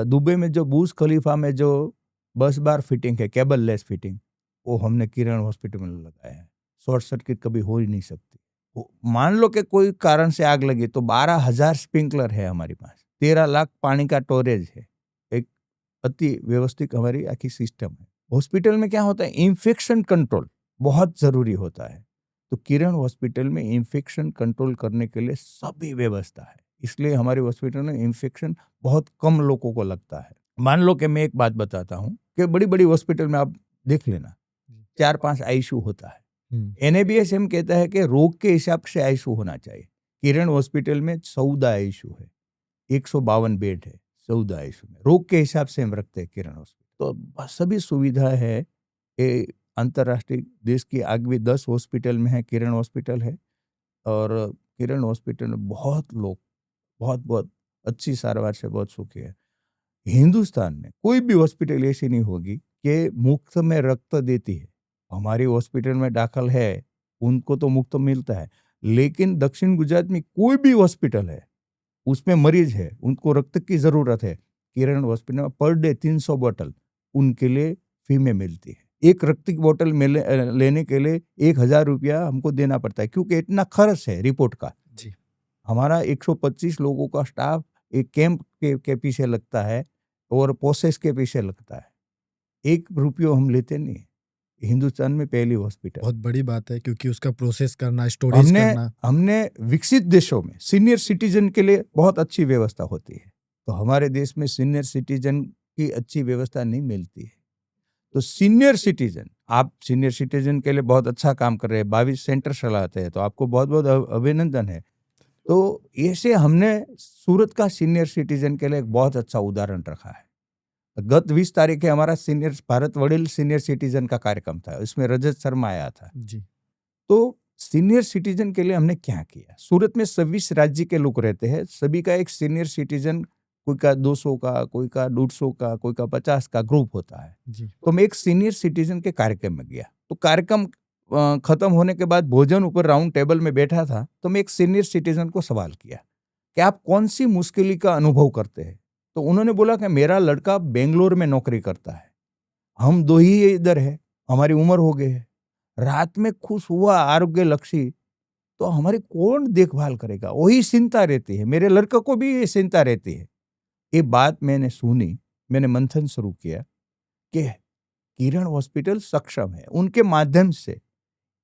दुबई में जो बुर्ज खलीफा में जो बस बार फिटिंग है, केबल लेस फिटिंग, वो हमने किरण हॉस्पिटल में लगाया है। शॉर्ट सर्किट कभी हो ही नहीं सकती। मान लो कि कोई कारण से आग लगी तो 12,000 स्प्रिंकलर है हमारे पास, 13 लाख पानी का स्टोरेज है, एक अति व्यवस्थित हमारी आखी सिस्टम है। हॉस्पिटल में क्या होता है, इन्फेक्शन कंट्रोल बहुत जरूरी होता है। तो किरण हॉस्पिटल में इन्फेक्शन कंट्रोल करने के लिए सभी व्यवस्था है, इसलिए हमारे हॉस्पिटल में इन्फेक्शन बहुत कम लोगों को लगता है। मान लो कि मैं एक बात बताता हूँ कि बड़ी बड़ी हॉस्पिटल में आप देख लेना 4-5 आईसीयू होता है। NABHM कहता है कि रोग के हिसाब से आईसीयू होना चाहिए। किरण हॉस्पिटल में 14 आईसीयू है, 152 बेड है 14 आईसीयू में, रोग के हिसाब से हम रखते हैं किरण हॉस्पिटल। तो सभी सुविधा है। अंतर्राष्ट्रीय देश की आगे 10 हॉस्पिटल में है, किरण हॉस्पिटल है। और किरण हॉस्पिटल में बहुत लोग बहुत अच्छी सारवार से बहुत सुखी है। हिंदुस्तान में कोई भी हॉस्पिटल ऐसी नहीं होगी कि मुफ्त में रक्त देती है। हमारी हॉस्पिटल में दाखिल है उनको तो मुफ्त मिलता है, लेकिन दक्षिण गुजरात में कोई भी हॉस्पिटल है उसमें मरीज है उनको रक्त की जरूरत है, किरण हॉस्पिटल में पर डे 300 बोतल उनके लिए फ्री में मिलती है। एक रक्त की बोतल लेने के लिए 1,000 रुपया हमको देना पड़ता है, क्योंकि इतना खर्च है रिपोर्ट का। हमारा 125 लोगों का स्टाफ एक कैंप के पीछे लगता है और प्रोसेस के पीछे लगता है, 1 रुपया हम लेते नहीं। हिंदुस्तान में पहली हॉस्पिटल, बहुत बड़ी बात है, क्योंकि उसका प्रोसेस करना, स्टोरेज करना। हमने विकसित देशों में सीनियर सिटीजन के लिए बहुत अच्छी व्यवस्था होती है, तो हमारे देश में सीनियर सिटीजन की अच्छी व्यवस्था नहीं मिलती है। तो सीनियर सिटीजन के लिए बहुत अच्छा काम कर रहे हैं, 22 सेंटर चलाते हैं, तो आपको बहुत बहुत अभिनंदन है। तो ऐसे हमने सूरत का सीनियर सिटीजन के लिए एक बहुत अच्छा उदाहरण रखा है। गत 20 तारीख है हमारा भारत वडील सीनियर सिटीजन का कार्यक्रम था, इसमें रजत शर्मा आया था जी। तो सीनियर सिटीजन के लिए हमने क्या किया, सूरत में 26 राज्य के लोग रहते हैं, सभी का एक सीनियर सिटीजन, कोई का 200 का, कोई का 150 का, कोई का 50 का ग्रुप होता है जी। तो मैं एक सीनियर सिटीजन के कार्यक्रम में गया, तो कार्यक्रम खत्म होने के बाद भोजन ऊपर राउंड टेबल में बैठा था, तो मैं एक सीनियर सिटीजन को सवाल किया कि आप कौन सी मुश्किली का अनुभव करते हैं। तो उन्होंने बोला कि मेरा लड़का बेंगलोर में नौकरी करता है, हम दो ही इधर है, हमारी उम्र हो गई है, रात में खुश हुआ आरोग्य लक्षी, तो हमारी कौन देखभाल करेगा, वही चिंता रहती है, मेरे लड़के को भी ये चिंता रहती है। ये बात मैंने सुनी, मैंने मंथन शुरू किया कि किरण हॉस्पिटल सक्षम है, उनके माध्यम से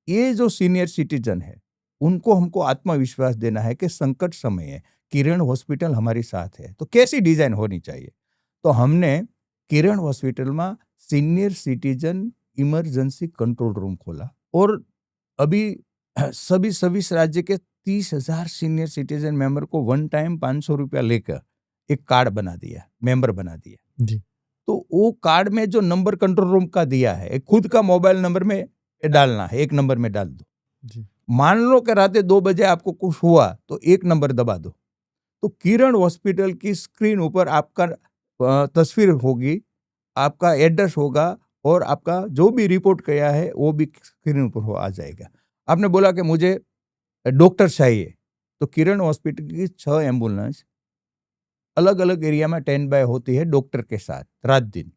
ये जो सीनियर सिटीजन है उनको हमको आत्मविश्वास देना है कि संकट समय है, किरण हॉस्पिटल हमारे साथ है, तो कैसी डिजाइन होनी चाहिए। तो हमने किरण हॉस्पिटल में senior citizen emergency control room खोला और अभी सभी 26 राज्य के 30,000 सीनियर सिटीजन मेंबर को वन टाइम 500 रुपया लेकर एक कार्ड बना दिया, मेंबर बना दिया जी। तो वो कार्ड में जो नंबर कंट्रोल रूम का दिया है, खुद का मोबाइल नंबर में डालना है, एक नंबर में डाल दो जी। मान लो कि रात 2 बजे आपको कुछ हुआ तो एक नंबर दबा दो, तो किरण हॉस्पिटल की स्क्रीन ऊपर आपका तस्वीर होगी, आपका एड्रेस होगा और आपका जो भी रिपोर्ट किया है वो भी स्क्रीन ऊपर आ जाएगा। आपने बोला कि मुझे डॉक्टर चाहिए, तो किरण हॉस्पिटल की 6 एम्बुलेंस अलग अलग एरिया में 10 बाय होती है डॉक्टर के साथ रात दिन,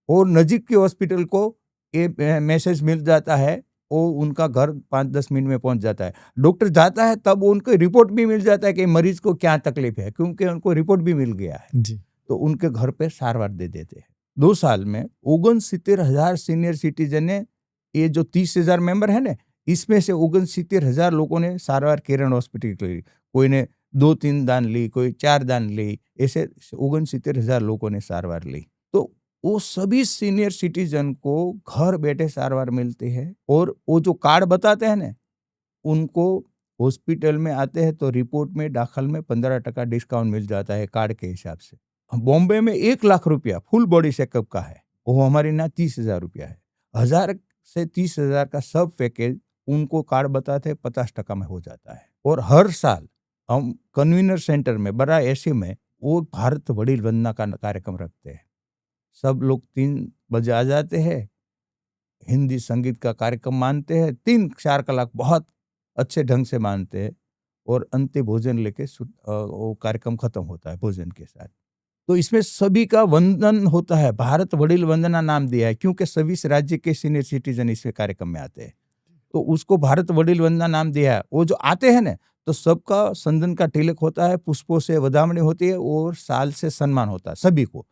और नजीक के हॉस्पिटल को ये मैसेज मिल जाता है, वो उनका घर 5-10 मिनट में पहुंच जाता है। डॉक्टर जाता है तब उनको रिपोर्ट भी मिल जाता है कि मरीज को क्या तकलीफ है, क्योंकि उनको रिपोर्ट भी मिल गया है जी। तो उनके घर पे सारवार दे देते हैं। 2 साल में 69,000 सीनियर सिटीजन ने, ये जो 30,000 मेंबर है ना, इसमें से 69,000 लोगों ने सारवार किरण हॉस्पिटल की ली। कोई ने 2-3 दान ली, कोई 4 दान ली, ऐसे 69,000 लोगों ने सारवार ली। तो वो सभी सीनियर सिटीजन को घर बैठे सारवार मिलती है, और वो जो कार्ड बताते हैं ना, उनको हॉस्पिटल में आते हैं तो रिपोर्ट में दाखिल में 15% डिस्काउंट मिल जाता है कार्ड के हिसाब से। बॉम्बे में 1 लाख रुपया फुल बॉडी चेकअप का है, वो हमारे यहाँ 30,000 रुपया है। 1,000 से 30,000 का सब पैकेज उनको कार्ड बताते हैं 50% में हो जाता है। और हर साल हम कन्वीनर सेंटर में बड़ा एसी में वो भारत वडील वंदना का कार्यक्रम रखते हैं। सब लोग 3 बजे आ जाते हैं, हिंदी संगीत का कार्यक्रम मानते हैं, 3-4 कलाक बहुत अच्छे ढंग से मानते हैं, और अंतिम भोजन लेके वो कार्यक्रम खत्म होता है भोजन के साथ। तो इसमें सभी का वंदन होता है, भारत वडील वंदना नाम दिया है क्योंकि सभी राज्य के सीनियर सिटीजन इस कार्यक्रम में आते हैं, तो उसको भारत वडील वंदना नाम दिया है। वो जो आते हैं ना, तो सबका संदन का तिलक होता है, पुष्पों से वधामणी होती है और साल से सम्मान होता है सभी को,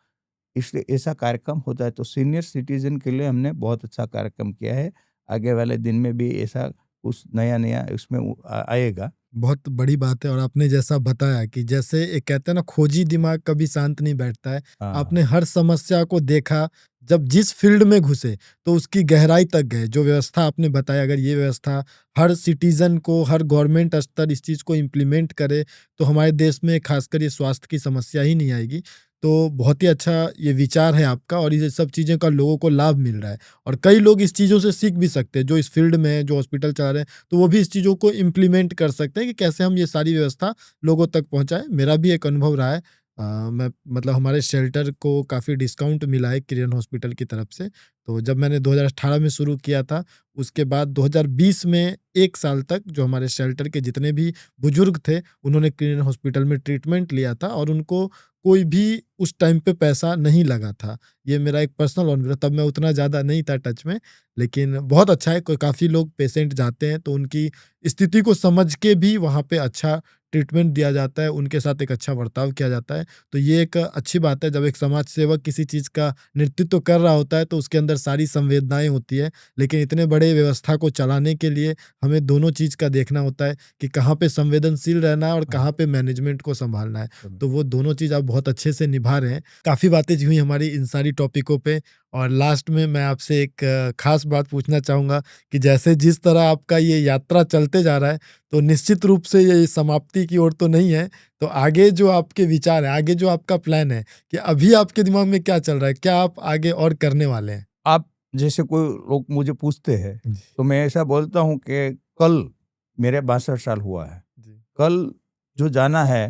इसलिए ऐसा कार्यक्रम होता है। तो सीनियर सिटीजन के लिए हमने बहुत अच्छा कार्यक्रम किया है, आगे वाले दिन में भी ऐसा कुछ नया उसमें आएगा। बहुत बड़ी बात है। और आपने जैसा बताया कि जैसे एक कहते हैं ना, खोजी दिमाग कभी शांत नहीं बैठता है। हाँ। आपने हर समस्या को देखा, जब जिस फील्ड में घुसे तो उसकी गहराई तक गए। जो व्यवस्था आपने बताया, अगर ये व्यवस्था हर सिटीजन को, हर गवर्नमेंट स्तर इस चीज़ को इम्प्लीमेंट करे तो हमारे देश में खासकर ये स्वास्थ्य की समस्या ही नहीं आएगी। तो बहुत ही अच्छा ये विचार है आपका, और ये सब चीज़ें का लोगों को लाभ मिल रहा है। और कई लोग इस चीज़ों से सीख भी सकते हैं, जो इस फील्ड में है, जो हॉस्पिटल चला रहे हैं, तो वो भी इस चीज़ों को इम्प्लीमेंट कर सकते हैं कि कैसे हम ये सारी व्यवस्था लोगों तक पहुँचाएँ। मेरा भी एक अनुभव रहा है। मैं मतलब हमारे शेल्टर को काफ़ी डिस्काउंट मिला है किरण हॉस्पिटल की तरफ से। तो जब मैंने 2018 में शुरू किया था, उसके बाद 2020 में 1 साल तक जो हमारे शेल्टर के जितने भी बुजुर्ग थे, उन्होंने किरण हॉस्पिटल में ट्रीटमेंट लिया था, और उनको कोई भी उस टाइम पे पैसा नहीं लगा था। ये मेरा एक पर्सनल अनुभव, तब मैं उतना ज़्यादा नहीं था टच में, लेकिन बहुत अच्छा है। काफ़ी लोग पेशेंट जाते हैं तो उनकी स्थिति को समझ के भी वहाँ पे अच्छा ट्रीटमेंट दिया जाता है, उनके साथ एक अच्छा बर्ताव किया जाता है। तो ये एक अच्छी बात है, जब एक समाज सेवक किसी चीज़ का नेतृत्व कर रहा होता है तो उसके अंदर सारी संवेदनाएँ होती है। लेकिन इतने बड़े व्यवस्था को चलाने के लिए हमें दोनों चीज़ का देखना होता है कि कहाँ पे संवेदनशील रहना है और कहाँ पे मैनेजमेंट को सँभालना है। तो वो दोनों चीज़ आप बहुत अच्छे से निभा रहे हैं। काफ़ी बातें हुई हमारी इन सारी टॉपिकों पे, और लास्ट में मैं आपसे एक ख़ास बात पूछना चाहूँगा कि जैसे जिस तरह आपका ये यात्रा चलते जा रहा है, तो निश्चित रूप से ये समाप्ति की ओर तो नहीं है। तो आगे जो आपके विचार हैं, आगे जो आपका प्लान है, कि अभी आपके दिमाग में क्या चल रहा है? क्या आप आगे और करने वाले हैं? आप जैसे कोई लोग मुझे पूछते हैं तो मैं ऐसा बोलता हूँ कि कल मेरे 62 साल हुआ है, कल जो जाना है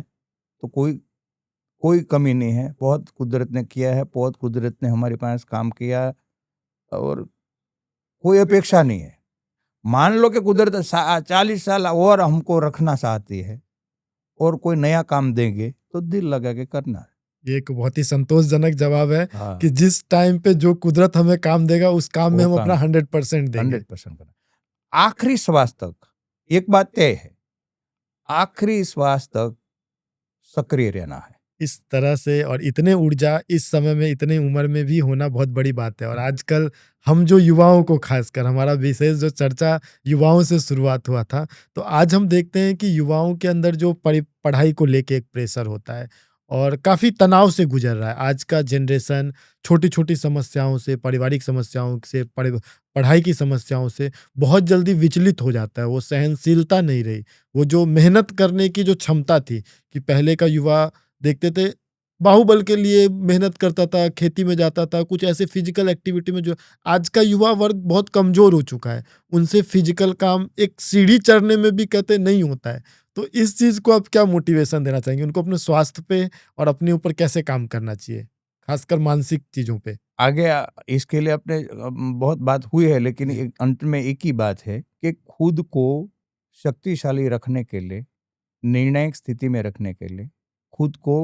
तो कोई कमी नहीं है, बहुत कुदरत ने किया है, बहुत कुदरत ने हमारे पास काम किया, और कोई अपेक्षा नहीं है। मान लो कि कुदरत 40 साल और हमको रखना चाहती है और कोई नया काम देंगे तो दिल लगा के करना है। ये एक बहुत ही संतोषजनक जवाब है हाँ। कि जिस टाइम पे जो कुदरत हमें काम देगा उस काम में वो हम काम अपना 100% देंगे। 100% करना। आखिरी श्वास तक एक बात तय है, आखिरी श्वास तक सक्रिय रहना है। इस तरह से और इतने ऊर्जा इस समय में इतने उम्र में भी होना बहुत बड़ी बात है। और आजकल हम जो युवाओं को, खासकर हमारा विशेष जो चर्चा युवाओं से शुरुआत हुआ था, तो आज हम देखते हैं कि युवाओं के अंदर जो पढ़ाई को लेके एक प्रेशर होता है और काफ़ी तनाव से गुजर रहा है। आज का जनरेशन छोटी छोटी समस्याओं से, पारिवारिक समस्याओं से, पढ़ाई की समस्याओं से बहुत जल्दी विचलित हो जाता है। वो सहनशीलता नहीं रही, वो जो मेहनत करने की जो क्षमता थी कि पहले का युवा देखते थे बाहुबल के लिए मेहनत करता था, खेती में जाता था, कुछ ऐसे फिजिकल एक्टिविटी में, जो आज का युवा वर्ग बहुत कमजोर हो चुका है। उनसे फिजिकल काम एक सीढ़ी चढ़ने में भी कहते नहीं होता है। तो इस चीज को आप क्या मोटिवेशन देना चाहेंगे उनको, अपने स्वास्थ्य पे और अपने ऊपर कैसे काम करना चाहिए, खासकर मानसिक चीजों पे? आगे इसके लिए अपने बहुत बात हुई है, लेकिन अंत में एक ही बात है कि खुद को शक्तिशाली रखने के लिए, निर्णायक स्थिति में रखने के लिए खुद को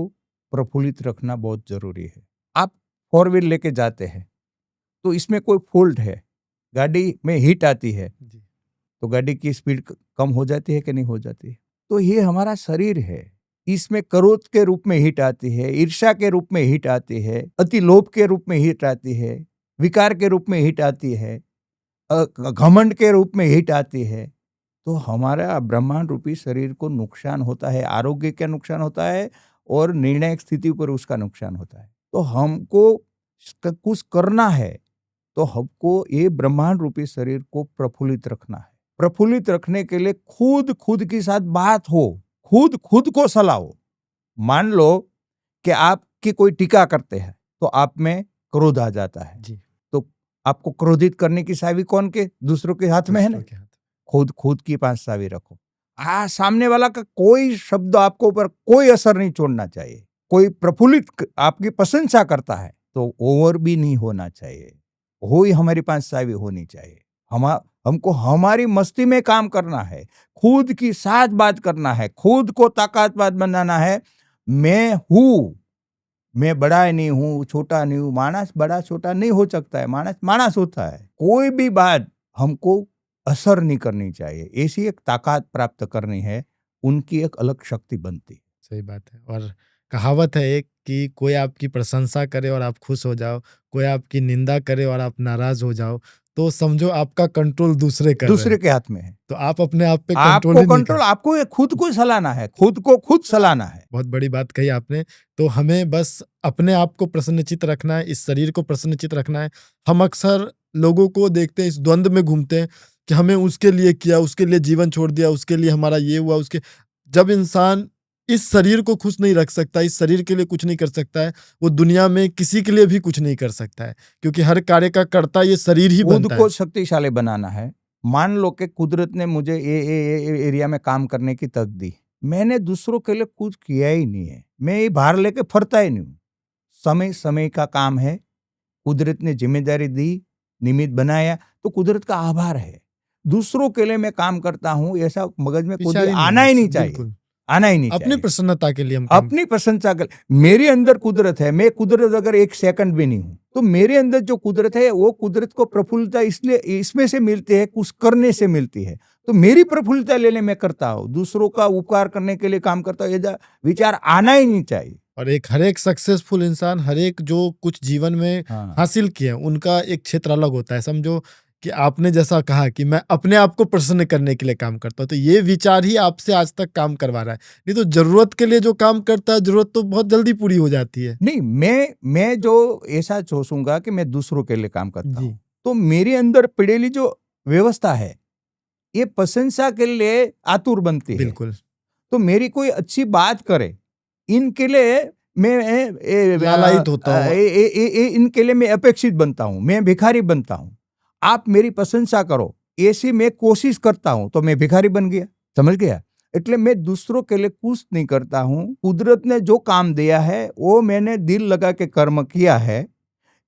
प्रफुल्लित रखना बहुत जरूरी है। आप 4 व्हील लेके जाते हैं तो इसमें कोई फॉल्ट है, गाड़ी में हीट आती है तो गाड़ी की स्पीड कम हो जाती है कि नहीं हो जाती है? तो ये हमारा शरीर है, इसमें क्रोध के रूप में हीट आती है, ईर्ष्या के रूप में हीट आती है, अति लोभ के रूप में हीट आती है, विकार के रूप में हीट आती है, घमंड के रूप में हीट आती है। तो हमारा ब्रह्मांड रूपी शरीर को नुकसान होता है, आरोग्य का नुकसान होता है और निर्णायक स्थिति पर उसका नुकसान होता है। तो हमको कुछ करना है तो हमको ये ब्रह्मांड रूपी शरीर को प्रफुल्लित रखना है। प्रफुल्लित रखने के लिए खुद के साथ बात हो, खुद को सलाहो। मान लो कि आपकी कोई टीका करते हैं तो आप में क्रोध आ जाता है जी। तो आपको क्रोधित करने की चाबी कौन के? दूसरों के हाथ में है ना। खुद की पास चाबी रखो। सामने वाला का कोई शब्द आपको ऊपर कोई असर नहीं छोड़ना चाहिए। कोई प्रफुल्लित आपकी प्रशंसा करता है तो ओवर भी नहीं होना चाहिए, हो ही हमारे पास चाबी होनी चाहिए। हमको हमारी मस्ती में काम करना है, खुद की साथ बात करना है, खुद को ताकतवर बनाना है। मैं हूँ, मैं बड़ा नहीं हूँ, छोटा नहीं हूँ। मानस बड़ा छोटा नहीं हो सकता है, मानस होता है। कोई भी बात हमको असर नहीं करनी चाहिए, ऐसी एक ताकत प्राप्त करनी है, उनकी एक अलग शक्ति बनती। सही बात है। और कहावत है एक कि कोई आपकी प्रशंसा करे और आप खुश हो जाओ, कोई आपकी निंदा करे और आप नाराज हो जाओ, तो समझो आपका कंट्रोल दूसरे के हाथ में है। तो आप अपने आप पे कंट्रोल आपको खुद को सलाहना है, खुद को खुद सलाहना है। बहुत बड़ी बात कही आपने। तो हमें बस अपने आप को प्रसन्नचित रखना है, इस शरीर को प्रसन्नचित रखना है। हम अक्सर लोगों को देखते हैं इस द्वंद में घूमते हैं कि हमें उसके लिए किया, उसके लिए जीवन छोड़ दिया, उसके लिए हमारा ये हुआ, उसके जब इंसान इस शरीर को खुश नहीं रख सकता, इस शरीर के लिए कुछ नहीं कर सकता है, वो दुनिया में किसी के लिए भी कुछ नहीं कर सकता है, क्योंकि हर कार्य का कर्ता ये शरीर ही बनता है। खुद को शक्तिशाली बनाना है। मान लो कि कुदरत ने मुझे ये एरिया में काम करने की तक दी, मैंने दूसरों के लिए कुछ किया ही नहीं है, मैं ये भार लेके फरता ही नहीं हूँ। समय का काम है, कुदरत ने जिम्मेदारी दी, निमित्त बनाया, तो कुदरत का आभार है। दूसरों के लिए मैं काम करता हूँ, ऐसा मगज में कुछ आना ही नहीं चाहिए, आना ही नहीं चाहिए। अपनी प्रसन्नता के लिए, अपनी प्रशंसा कर। मेरे अंदर कुदरत है, मैं कुदरत अगर एक सेकंड भी नहीं हूं तो मेरे अंदर जो कुदरत है वो कुदरत को प्रफुल्लता इसलिए इसमें से मिलती है, कुछ करने से मिलती है। तो मेरी प्रफुल्लता लेने में करता हूं, दूसरों का उपकार करने के लिए काम करता हूं, ये विचार आना ही नहीं चाहिए। और हर एक सक्सेसफुल इंसान, हर एक जो कुछ जीवन में हासिल किया, उनका एक क्षेत्र अलग होता है। समझो कि आपने जैसा कहा कि मैं अपने आप को प्रसन्न करने के लिए काम करता हूँ, तो ये विचार ही आपसे आज तक काम करवा रहा है। नहीं तो जरूरत के लिए जो काम करता है, जरूरत तो बहुत जल्दी पूरी हो जाती है। नहीं, मैं जो ऐसा सोचूंगा कि मैं दूसरों के लिए काम करता हूँ, तो मेरे अंदर पड़ेली जो व्यवस्था है ये प्रशंसा के लिए आतुर बनती है। बिल्कुल। तो मेरी कोई अच्छी बात करे, इनके लिए मैं लालायित होता हूँ, इनके लिए मैं अपेक्षित बनता हूँ, मैं भिखारी बनता हूँ। आप मेरी प्रशंसा करो, ऐसी मैं कोशिश करता हूं तो मैं भिखारी बन गया, समझ गया। એટલે मैं दूसरों के लिए कुछ नहीं करता हूं। कुदरत ने जो काम दिया है वो मैंने दिल लगा के कर्म किया है।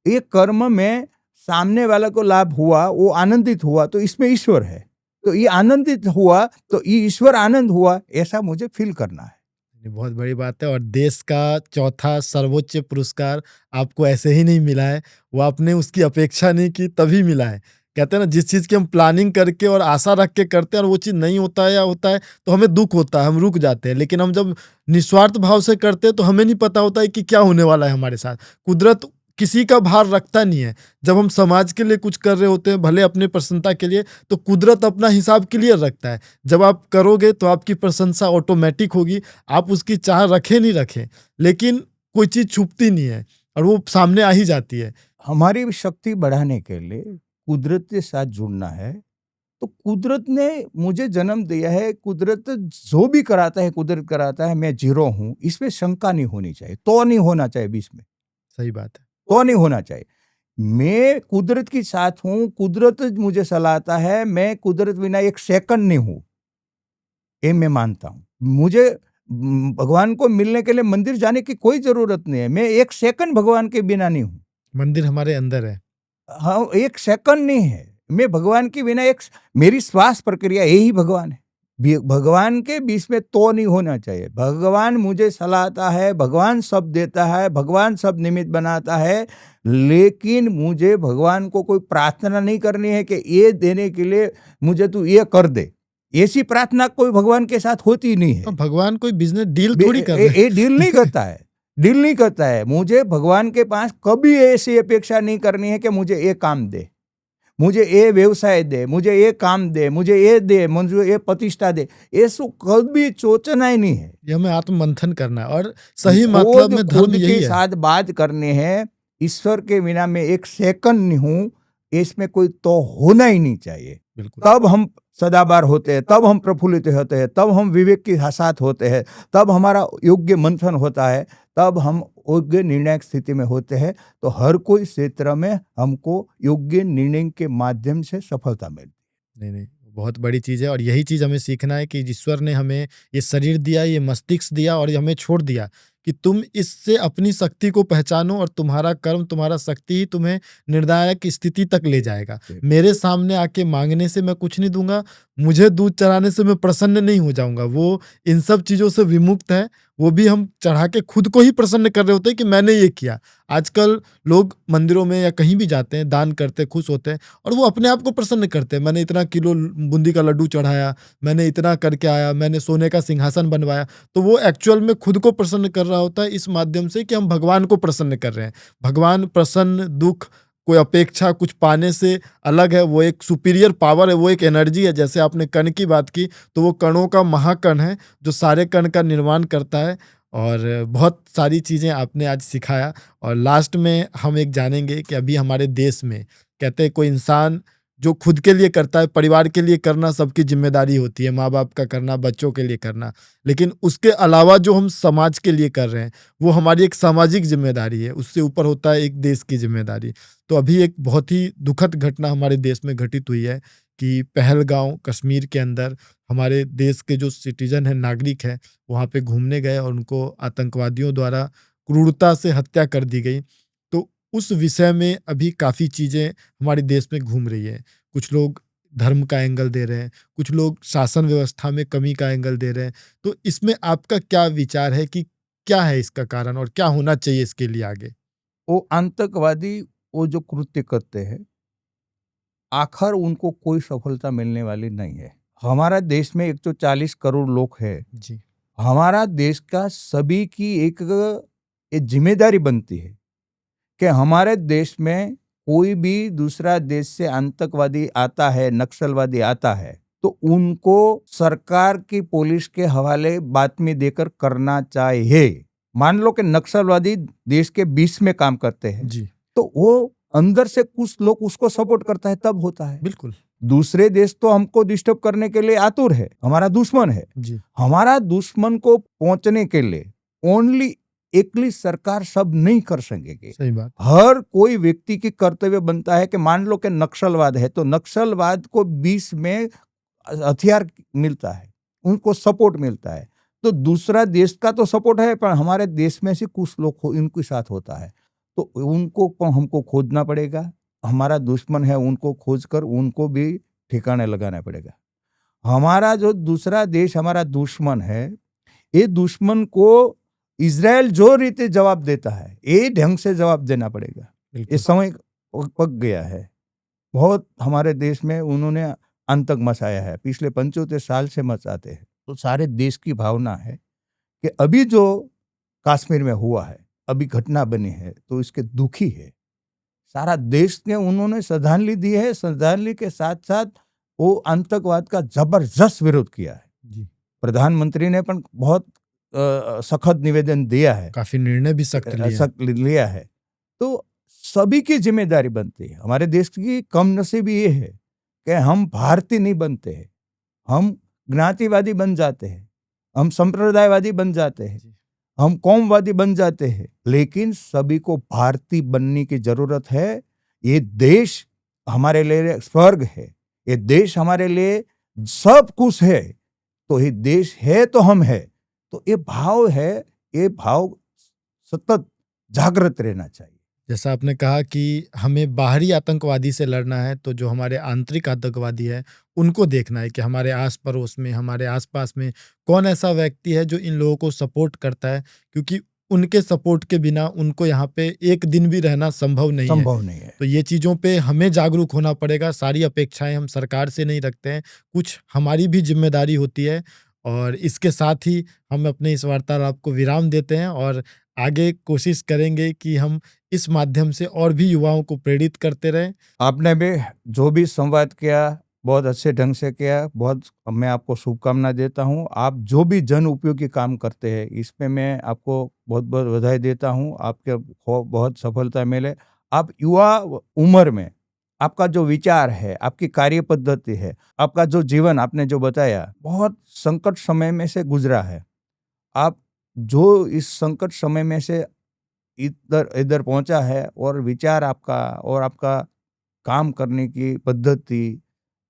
ये कर्म में सामने वाला को लाभ हुआ, वो आनंदित हुआ, तो इसमें ईश्वर है। तो ये आनंदित हुआ तो ये ईश्वर आनंद हुआ, ऐसा मुझे फील करना है। ये बहुत बड़ी बात है और देश का चौथा सर्वोच्च पुरस्कार आपको ऐसे ही नहीं मिला है, वो आपने उसकी अपेक्षा नहीं की तभी मिला है। कहते हैं ना जिस चीज़ की हम प्लानिंग करके और आशा रख के करते हैं और वो चीज़ नहीं होता है या होता है तो हमें दुःख होता है, हम रुक जाते हैं। लेकिन हम जब निस्वार्थ भाव से करते हैं तो हमें नहीं पता होता है कि क्या होने वाला है हमारे साथ। कुदरत किसी का भार रखता नहीं है। जब हम समाज के लिए कुछ कर रहे होते हैं, भले अपने प्रसन्नता के लिए, तो कुदरत अपना हिसाब क्लियर रखता है। जब आप करोगे तो आपकी प्रशंसा ऑटोमेटिक होगी, आप उसकी चाह रखें नहीं रखें, लेकिन कोई चीज़ छुपती नहीं है और वो सामने आ ही जाती है। हमारी शक्ति बढ़ाने के लिए कुदरत के साथ जुड़ना है। तो कुदरत ने मुझे जन्म दिया है, कुदरत जो भी कराता है कुदरत कराता है, मैं जीरो हूँ, इसमें शंका नहीं होनी चाहिए, तो नहीं होना चाहिए बीच में, सही बात है। तो नहीं होना चाहिए। मैं कुदरत के साथ हूँ, कुदरत मुझे सलाहता है, मैं कुदरत बिना एक सेकंड नहीं हूँ, ये मैं मानता हूँ। मुझे भगवान को मिलने के लिए मंदिर जाने की कोई जरूरत नहीं है, मैं एक सेकंड भगवान के बिना नहीं हूँ। मंदिर हमारे अंदर है। हाँ, एक सेकंड नहीं है, मैं भगवान के बिना मेरी श्वास प्रक्रिया यही भगवान है। भगवान के बीच में तो नहीं होना चाहिए। भगवान मुझे सलाहता है, भगवान सब देता है, भगवान सब निमित्त बनाता है, लेकिन मुझे भगवान को कोई प्रार्थना नहीं करनी है कि ये देने के लिए मुझे तू ये कर दे। ऐसी प्रार्थना कोई भगवान के साथ होती नहीं है। तो भगवान कोई बिजनेस डील थोड़ी कर रहे हैं। ये डील नहीं करता है, डील नहीं करता है। मुझे भगवान के पास कभी ऐसी अपेक्षा नहीं करनी है कि मुझे ये काम दे, मुझे ये व्यवसाय दे, मुझे ये काम दे, मुझे ये दे, मुझे ये प्रतिष्ठा दे, ऐसा कभी सोचना ही नहीं है। ये हमें आत्ममंथन करना है और सही मतलब में धर्म खुद यही के है। साथ बात करने हैं, ईश्वर के बिना मैं एक सेकंड नहीं हूँ, इसमें कोई तो होना ही नहीं चाहिए। बिल्कुल। तब हम सदाबार होते हैं, तब हम प्रफुल्लित होते हैं, तब हम विवेक के साथ होते हैं, तब हमारा योग्य मंथन होता है, तब हम योग्य निर्णायक स्थिति में होते हैं। तो हर कोई क्षेत्र में हमको योग्य निर्णय के माध्यम से सफलता मिलती है। नहीं, बहुत बड़ी चीज़ है और यही चीज़ हमें सीखना है कि ईश्वर ने हमें ये शरीर दिया, ये मस्तिष्क दिया और हमें छोड़ दिया कि तुम इससे अपनी शक्ति को पहचानो और तुम्हारा कर्म, तुम्हारा शक्ति ही तुम्हें निर्णायक स्थिति तक ले जाएगा। मेरे सामने आके मांगने से मैं कुछ नहीं दूंगा, मुझे दूध चढ़ाने से मैं प्रसन्न नहीं हो जाऊंगा। वो इन सब चीज़ों से विमुक्त है। वो भी हम चढ़ा के खुद को ही प्रसन्न कर रहे होते हैं कि मैंने ये किया। आजकल लोग मंदिरों में या कहीं भी जाते हैं, दान करते हैं, खुश होते हैं और वो अपने आप को प्रसन्न करते हैं। मैंने इतना किलो बूंदी का लड्डू चढ़ाया, मैंने इतना करके आया, मैंने सोने का सिंहासन बनवाया। तो वो एक्चुअल में खुद को प्रसन्न कर रहा होता है इस माध्यम से कि हम भगवान को प्रसन्न कर रहे हैं। भगवान प्रसन्न, दुख, कोई अपेक्षा कुछ पाने से अलग है। वो एक सुपीरियर पावर है, वो एक एनर्जी है। जैसे आपने कण की बात की तो वो कणों का महाकण है जो सारे कण का निर्माण करता है और बहुत सारी चीज़ें आपने आज सिखाया। और लास्ट में हम एक जानेंगे कि अभी हमारे देश में कहते हैं कोई इंसान जो खुद के लिए करता है, परिवार के लिए करना सबकी जिम्मेदारी होती है, माँ बाप का करना, बच्चों के लिए करना, लेकिन उसके अलावा जो हम समाज के लिए कर रहे हैं वो हमारी एक सामाजिक जिम्मेदारी है। उससे ऊपर होता है एक देश की जिम्मेदारी। तो अभी एक बहुत ही दुखद घटना हमारे देश में घटित हुई है कि पहलगांव कश्मीर के अंदर हमारे देश के जो सिटीजन हैं, नागरिक हैं, वहाँ पे घूमने गए और उनको आतंकवादियों द्वारा क्रूरता से हत्या कर दी गई। तो उस विषय में अभी काफ़ी चीज़ें हमारे देश में घूम रही है। कुछ लोग धर्म का एंगल दे रहे हैं, कुछ लोग शासन व्यवस्था में कमी का एंगल दे रहे हैं। तो इसमें आपका क्या विचार है कि क्या है इसका कारण और क्या होना चाहिए इसके लिए आगे? वो आतंकवादी वो जो कृत्य करते हैं, आखिर उनको कोई सफलता मिलने वाली नहीं है। हमारा देश में 140 करोड़ लोग हैं। जी। हमारा देश का सभी की एक जिम्मेदारी बनती है कि हमारे देश में कोई भी दूसरा देश से आतंकवादी आता है, नक्सलवादी आता है, तो उनको सरकार की पुलिस के हवाले बातमी देकर करना चाहिए। मान लो कि नक्सलवादी देश के बीच में काम करते हैं जी। तो वो अंदर से कुछ लोग उसको सपोर्ट करता है, तब होता है। बिल्कुल। दूसरे देश तो हमको डिस्टर्ब करने के लिए आतुर है, हमारा दुश्मन है। जी। हमारा दुश्मन को पहुंचने के लिए ओनली एकली सरकार सब नहीं कर सकेगी। सही बात। हर कोई व्यक्ति की कर्तव्य बनता है कि मान लो कि नक्सलवाद है तो नक्सलवाद को बीच में हथियार मिलता है, उनको सपोर्ट मिलता है, तो दूसरा देश का तो सपोर्ट है पर हमारे देश में से कुछ लोग इनके साथ होता है, तो उनको हमको खोजना पड़ेगा। हमारा दुश्मन है, उनको खोजकर उनको भी ठिकाने लगाना पड़ेगा। हमारा जो दूसरा देश हमारा दुश्मन है, ये दुश्मन को इजराइल जो रीति जवाब देता है, ये ढंग से जवाब देना पड़ेगा। ये बिल्कुल। समय पक गया है। बहुत हमारे देश में उन्होंने आतंक मचाया है, पिछले 75 साल से मचाते हैं। तो सारे देश की भावना है कि अभी जो कश्मीर में हुआ है, अभी घटना बनी है, तो इसके दुखी है सारा देश ने। उन्होंने श्रद्धांजलि दी है, श्रद्धांजलि के साथ साथ वो आतंकवाद का जबरदस्त विरोध किया है। जी। प्रधानमंत्री ने पण बहुत सख्त निवेदन दिया है, काफी निर्णय भी सख्त लिया है। तो सभी की जिम्मेदारी बनती है। हमारे देश की कमनसीबी ये है कि हम भारतीय नहीं बनते हैं, हम ज्ञातिवादी बन जाते हैं, हम संप्रदायवादी बन जाते हैं, हम कौमवादी बन जाते हैं। लेकिन सभी को भारतीय बनने की जरूरत है। ये देश हमारे लिए स्वर्ग है, ये देश हमारे लिए सब कुछ है। तो ये देश है तो हम है। तो ये भाव है, ये भाव सतत जागृत रहना चाहिए। जैसा आपने कहा कि हमें बाहरी आतंकवादी से लड़ना है, तो जो हमारे आंतरिक आतंकवादी है उनको देखना है कि हमारे आस पड़ोस में, हमारे आसपास में कौन ऐसा व्यक्ति है जो इन लोगों को सपोर्ट करता है, क्योंकि उनके सपोर्ट के बिना उनको यहाँ पे एक दिन भी रहना संभव नहीं है। तो ये चीज़ों पे हमें जागरूक होना पड़ेगा। सारी अपेक्षाएं हम सरकार से नहीं रखते हैं, कुछ हमारी भी जिम्मेदारी होती है। और इसके साथ ही हम अपने इस वार्तालाप को विराम देते हैं और आगे कोशिश करेंगे कि हम इस माध्यम से और भी युवाओं को प्रेरित करते रहें। आपने भी जो भी संवाद किया बहुत अच्छे ढंग से किया, बहुत मैं आपको शुभकामना देता हूं। आप जो भी जन उपयोगी काम करते हैं इसमें मैं आपको बहुत बहुत बधाई देता हूं। आपके बहुत सफलता मिले। आप युवा उम्र में आपका जो विचार है, आपकी कार्य पद्धति है, आपका जो जीवन आपने जो बताया, बहुत संकट समय में से गुजरा है। आप जो इस संकट समय में से इधर पहुंचा है, और विचार आपका और आपका काम करने की पद्धति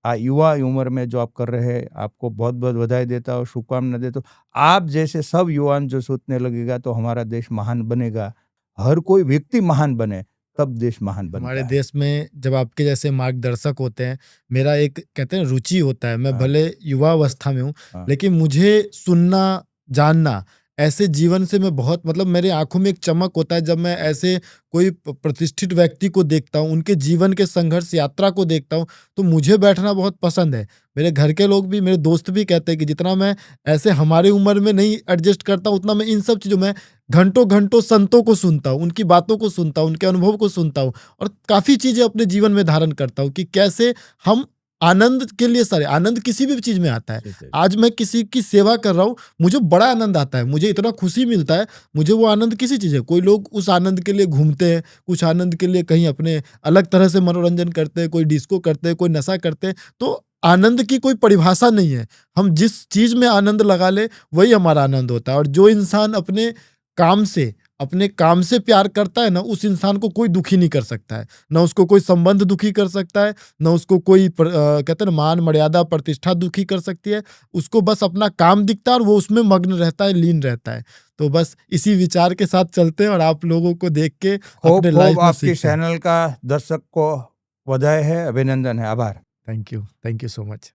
युवा उम्र में जो आप कर रहे हैं, आपको बहुत बहुत बधाई देता हूँ, शुभकामना देता हूँ। आप जैसे सब युवान जो सोचने लगेगा तो हमारा देश महान बनेगा। हर कोई व्यक्ति महान बने तब देश महान बनता हमारे है। देश में जब आपके जैसे मार्गदर्शक होते हैं, मेरा एक कहते हैं रुचि होता है। मैं भले युवा अवस्था में हूँ, लेकिन मुझे सुनना, जानना, ऐसे जीवन से मैं बहुत मतलब मेरे आंखों में एक चमक होता है जब मैं ऐसे कोई प्रतिष्ठित व्यक्ति को देखता हूँ, उनके जीवन के संघर्ष यात्रा को देखता हूँ, तो मुझे बैठना बहुत पसंद है। मेरे घर के लोग भी, मेरे दोस्त भी कहते हैं कि जितना मैं ऐसे हमारे उम्र में नहीं एडजस्ट करता, उतना मैं इन सब चीज़ों में घंटों घंटों संतों को सुनता हूँ, उनकी बातों को सुनता हूँ, उनके अनुभव को सुनता हूँ और काफ़ी चीज़ें अपने जीवन में धारण करता हूँ कि कैसे हम आनंद के लिए, सारे आनंद किसी भी चीज़ में आता है। आज मैं किसी की सेवा कर रहा हूँ, मुझे बड़ा आनंद आता है, मुझे इतना खुशी मिलता है, मुझे वो आनंद किसी चीज़ है। कोई लोग उस आनंद के लिए घूमते हैं, कुछ आनंद के लिए कहीं अपने अलग तरह से मनोरंजन करते हैं, कोई डिस्को करते हैं, कोई नशा करते हैं। तो आनंद की कोई परिभाषा नहीं है। हम जिस चीज़ में आनंद लगा ले वही हमारा आनंद होता है। और जो इंसान अपने काम से प्यार करता है ना, उस इंसान को कोई दुखी नहीं कर सकता है। ना उसको कोई संबंध दुखी कर सकता है, ना उसको कोई कहते हैं ना मान मर्यादा प्रतिष्ठा दुखी कर सकती है। उसको बस अपना काम दिखता है और वो उसमें मग्न रहता है, लीन रहता है। तो बस इसी विचार के साथ चलते हैं और आप लोगों को देख के अपने लाइफ में आपके चैनल का दर्शक को बधाई है, अभिनंदन है, आभार। Thank you so much.